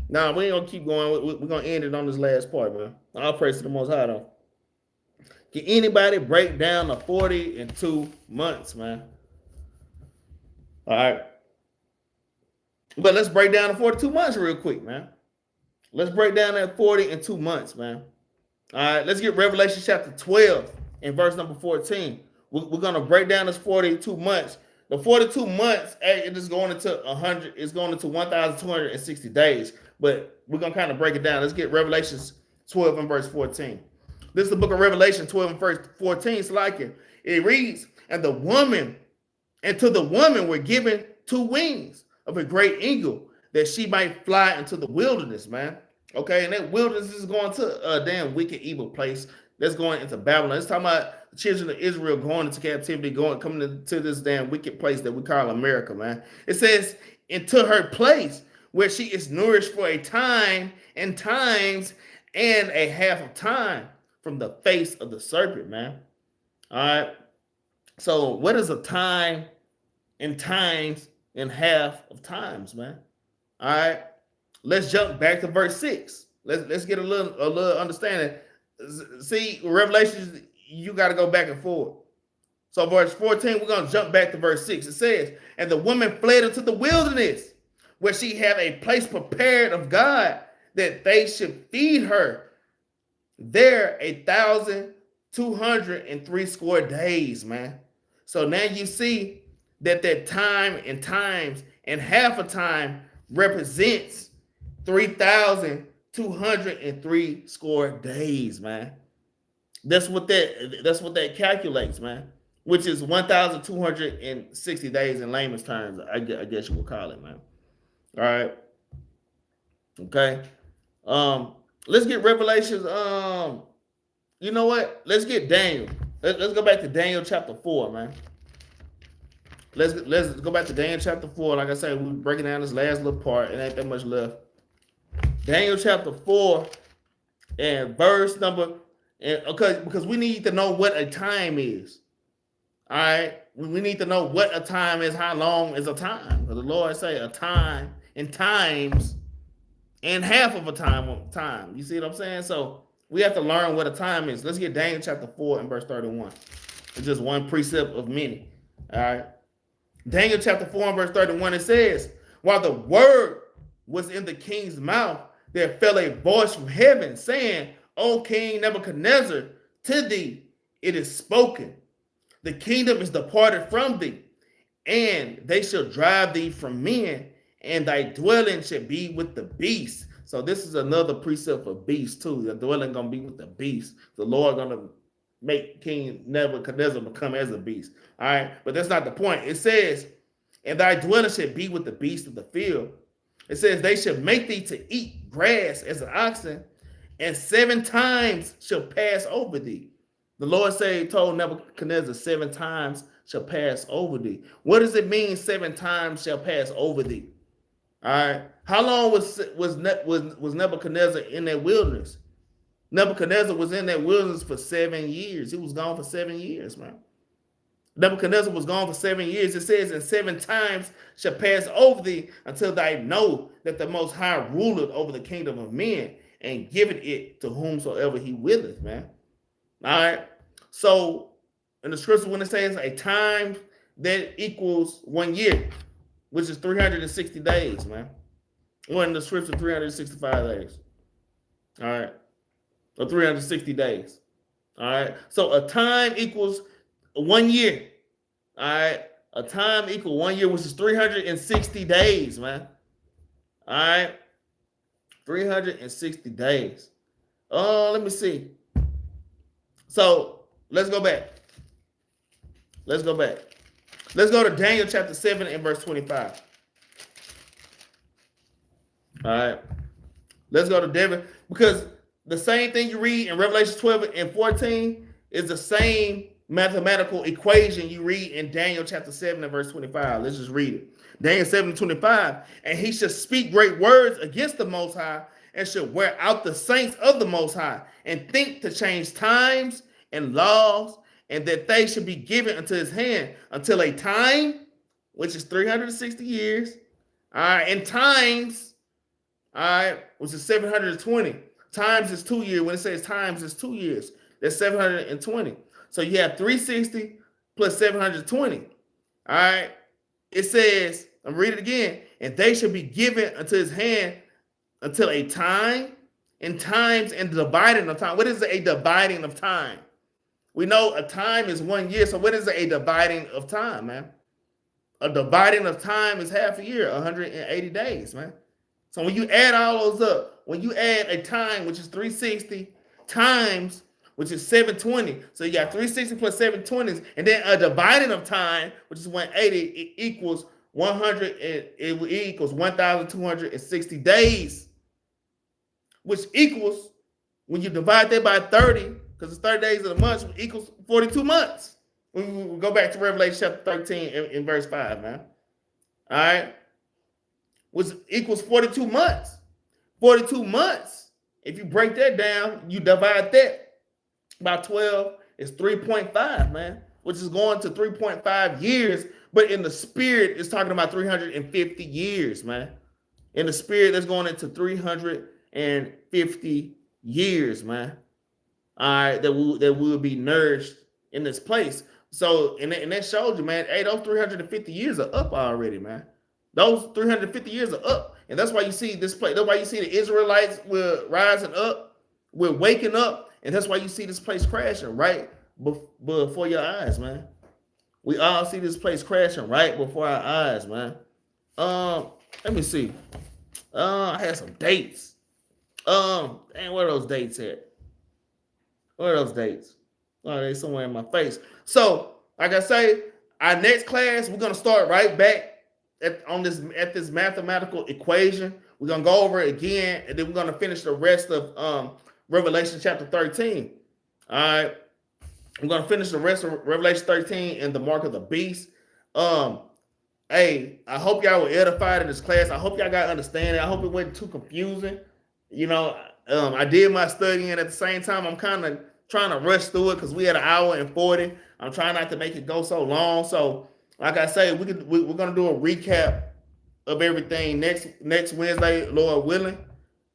Speaker 1: Nah, we ain't gonna keep going. We're gonna end it on this last part, man. I'll praise to the Most High, though. Can anybody break down the 42 months, man? All right. But let's break down the 42 months real quick, man. Let's break down that 42 months, man. All right, let's get Revelation chapter 12 and verse number 14. We're going to break down this 42 months. The 42 months, it is going into 100. It's going into 1,260 days. But we're going to kind of break it down. Let's get Revelation 12 and verse 14. This is the book of Revelation 12 and verse 14. It's like it reads, and to the woman were given 2 wings of a great eagle, that she might fly into the wilderness, man. Okay, and that wilderness is going to a damn wicked, evil place. That's going into Babylon. It's talking about the children of Israel going into captivity, coming into this damn wicked place that we call America, man. It says, into her place where she is nourished for a time and times and a half of time from the face of the serpent, man. All right. So what is a time and times and half of times, man? All right. Let's jump back to verse 6. Let's get a little understanding. See, Revelation, you got to go back and forth. So verse 14, we're going to jump back to verse 6. It says, and the woman fled into the wilderness, where she had a place prepared of God, that they should feed her There 1,203 score days, man. So now you see that time and times and half a time represents 3,203 score days, man. That's what that calculates, man. Which is 1,260 days in layman's terms. I guess you would call it, man. All right. Okay. Let's get Revelations. You know what? Let's get Daniel. Let's go back to Daniel chapter 4, man. Let's go back to Daniel chapter 4. Like I said, we're breaking down this last little part. It ain't that much left. Daniel chapter 4 and verse number. And because we need to know what a time is. All right. We need to know what a time is. How long is a time? Because the Lord say a time and times and half of a time. You see what I'm saying? So we have to learn what a time is. Let's get Daniel chapter 4 and verse 31. It's just one precept of many. All right. Daniel chapter 4 and verse 31, it says, while the word was in the king's mouth, there fell a voice from heaven saying, O King Nebuchadnezzar, to thee it is spoken. The kingdom is departed from thee, and they shall drive thee from men, and thy dwelling shall be with the beast. So this is another precept for beast too. The dwelling gonna be with the beast. The Lord gonna make King Nebuchadnezzar become as a beast. All right, but that's not the point. It says, and thy dwelling shall be with the beast of the field. It says, they shall make thee to eat grass as an oxen, and 7 times shall pass over thee. The Lord told Nebuchadnezzar, 7 times shall pass over thee. What does it mean, 7 times shall pass over thee? All right. How long was Nebuchadnezzar in that wilderness? Nebuchadnezzar was in that wilderness for 7 years. He was gone for 7 years, man. Nebuchadnezzar was gone for 7 years. It says, and 7 times shall pass over thee until thou know that the Most High ruleth over the kingdom of men and giveth it to whomsoever he willeth, man. All right. So in the scripture, when it says a time that equals 1 year, which is 360 days, man. Or in the scripture, 365 days. All right. Or 360 days. All right. So a time equals 1 year. All right. A time equals 1 year, which is 360 days, man. All right. 360 days. Let me see. So let's go back. Let's go to Daniel chapter 7 and verse 25. All right. Let's go to David, because the same thing you read in Revelation 12 and 14 is the same mathematical equation you read in Daniel chapter 7 and verse 25. Let's just read it. Daniel 7 and 25. And he shall speak great words against the Most High, and shall wear out the saints of the Most High, and think to change times and laws, and that they should be given unto his hand until a time, which is 360 years, all right, and times, all right, which is 720. Times is 2 years. When it says times is 2 years, that's 720. So you have 360 plus 720. All right. It says, I'm reading it again, and they shall be given unto his hand until a time and times and dividing of time. What is a dividing of time? We know a time is 1 year. So what is a dividing of time, man? A dividing of time is half a year, 180 days, man. So when you add all those up, when you add a time, which is 360, times, which is 720. So you got 360 plus 720s, and then a dividing of time, which is 180, it equals 100, it equals 1,260 days, which equals, when you divide that by 30, because it's 30 days of the month, equals 42 months. We go back to Revelation chapter 13 in verse 5, man. All right. Which equals 42 months. 42 months. If you break that down, you divide that by 12, it's 3.5, man, which is going to 3.5 years. But in the spirit, it's talking about 350 years, man. In the spirit, that's going into 350 years, man. All right, that will be nourished in this place. So, and that showed you, man, hey, those 350 years are up already, man. Those 350 years are up. And that's why you see this place. That's why you see the Israelites were rising up. We're waking up. And that's why you see this place crashing right before your eyes, man. We all see this place crashing right before our eyes, man. Let me see. I had some dates. And where are those dates at? Where are those dates? Oh, they somewhere in my face. So, like I say, our next class, we're gonna start right back at this mathematical equation. We're gonna go over it again, and then we're gonna finish the rest of Revelation chapter 13. All right. I'm gonna finish the rest of Revelation 13 and the mark of the beast. Hey, I hope y'all were edified in this class. I hope y'all got understanding. I hope it wasn't too confusing. You know, I did my studying at the same time. I'm kind of trying to rush through it because we had an hour and 40. I'm trying not to make it go so long. So, like I say, we're gonna do a recap of everything next Wednesday, Lord willing.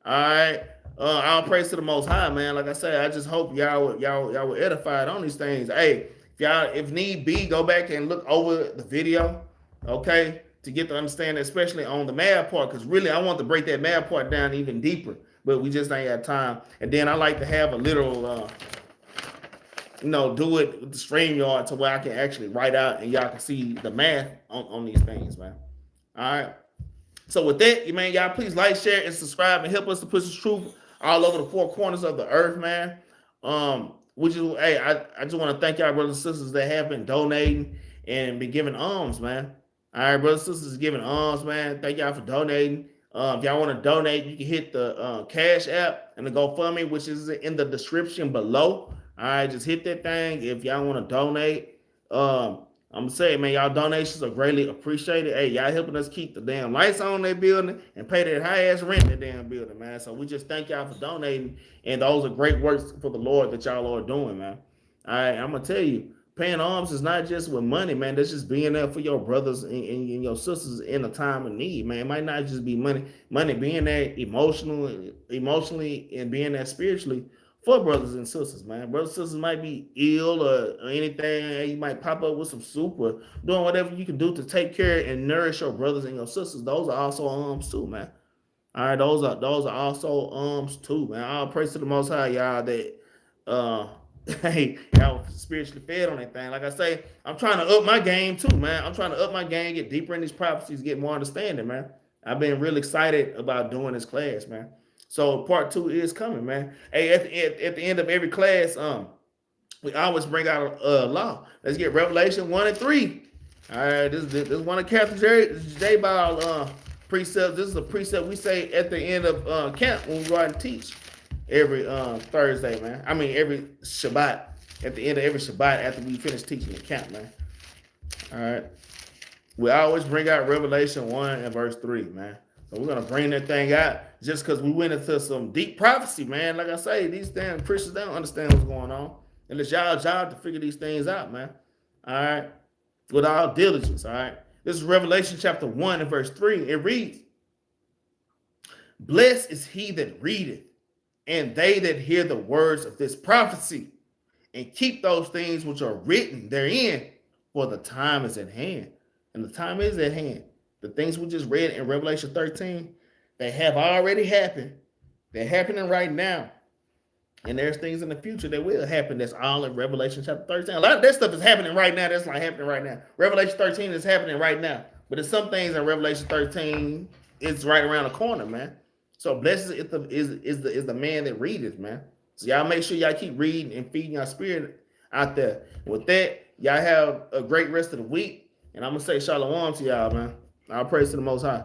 Speaker 1: All right. All praise to the Most High, man. Like I said, I just hope y'all were edified on these things. Hey, if need be, go back and look over the video, okay, to get the understanding, especially on the math part, because really I want to break that math part down even deeper, but we just ain't got time. And then I like to have a literal, do it with the StreamYard to where I can actually write out and y'all can see the math on these things, man. All right. So with that, man, y'all please like, share, and subscribe and help us to push the truth all over the four corners of the earth, man. I just want to thank y'all brothers and sisters that have been donating and been giving alms, man. All right, brothers and sisters giving alms, man. Thank y'all for donating. If y'all want to donate, you can hit the Cash App and the GoFundMe, which is in the description below. All right, just hit that thing if y'all want to donate. I'm gonna say, man, y'all donations are greatly appreciated. Hey, y'all helping us keep the damn lights on that building and pay that high ass rent in that damn building, man. So we just thank y'all for donating, and those are great works for the Lord that y'all are doing, man. All right, I'm gonna tell you, paying alms is not just with money, man. That's just being there for your brothers and your sisters in a time of need, man. It might not just be money being there emotionally and being there spiritually for brothers and sisters, man. Brothers and sisters might be ill or anything. You might pop up with some soup or doing whatever you can do to take care and nourish your brothers and your sisters. Those are also alms too, man. All right, those are also alms too, man. All praise to the Most High, y'all, that hey, y'all spiritually fed on that thing. Like I say, I'm trying to up my game too, man. I'm trying to up my game, get deeper in these prophecies, get more understanding, man. I've been really excited about doing this class, man. So part 2 is coming, man. Hey, at the end of every class, we always bring out a law. Let's get Revelation 1 and 3. All right, this is one of Capt Jerubbaal precepts. This is a precept we say at the end of camp when we go out and teach every Thursday, man. I mean every Shabbat. At the end of every Shabbat after we finish teaching the camp, man. All right. We always bring out Revelation 1 and verse 3, man. So we're gonna bring that thing out just because we went into some deep prophecy, man. Like I say, these damn Christians, they don't understand what's going on. And it's y'all job to figure these things out, man. All right. With all diligence, all right. This is Revelation chapter 1 and verse 3. It reads, "Blessed is he that readeth, and they that hear the words of this prophecy, and keep those things which are written therein, for the time is at hand." And the time is at hand. The things we just read in Revelation 13, they have already happened. They're happening right now. And there's things in the future that will happen that's all in Revelation chapter 13. A lot of that stuff is happening right now. That's like happening right now. Revelation 13 is happening right now. But there's some things in Revelation 13, it's right around the corner, man. So blessed is the man that readeth, man. So y'all make sure y'all keep reading and feeding your spirit out there. With that, y'all have a great rest of the week. And I'm going to say shalom to y'all, man. All praise to the Most High.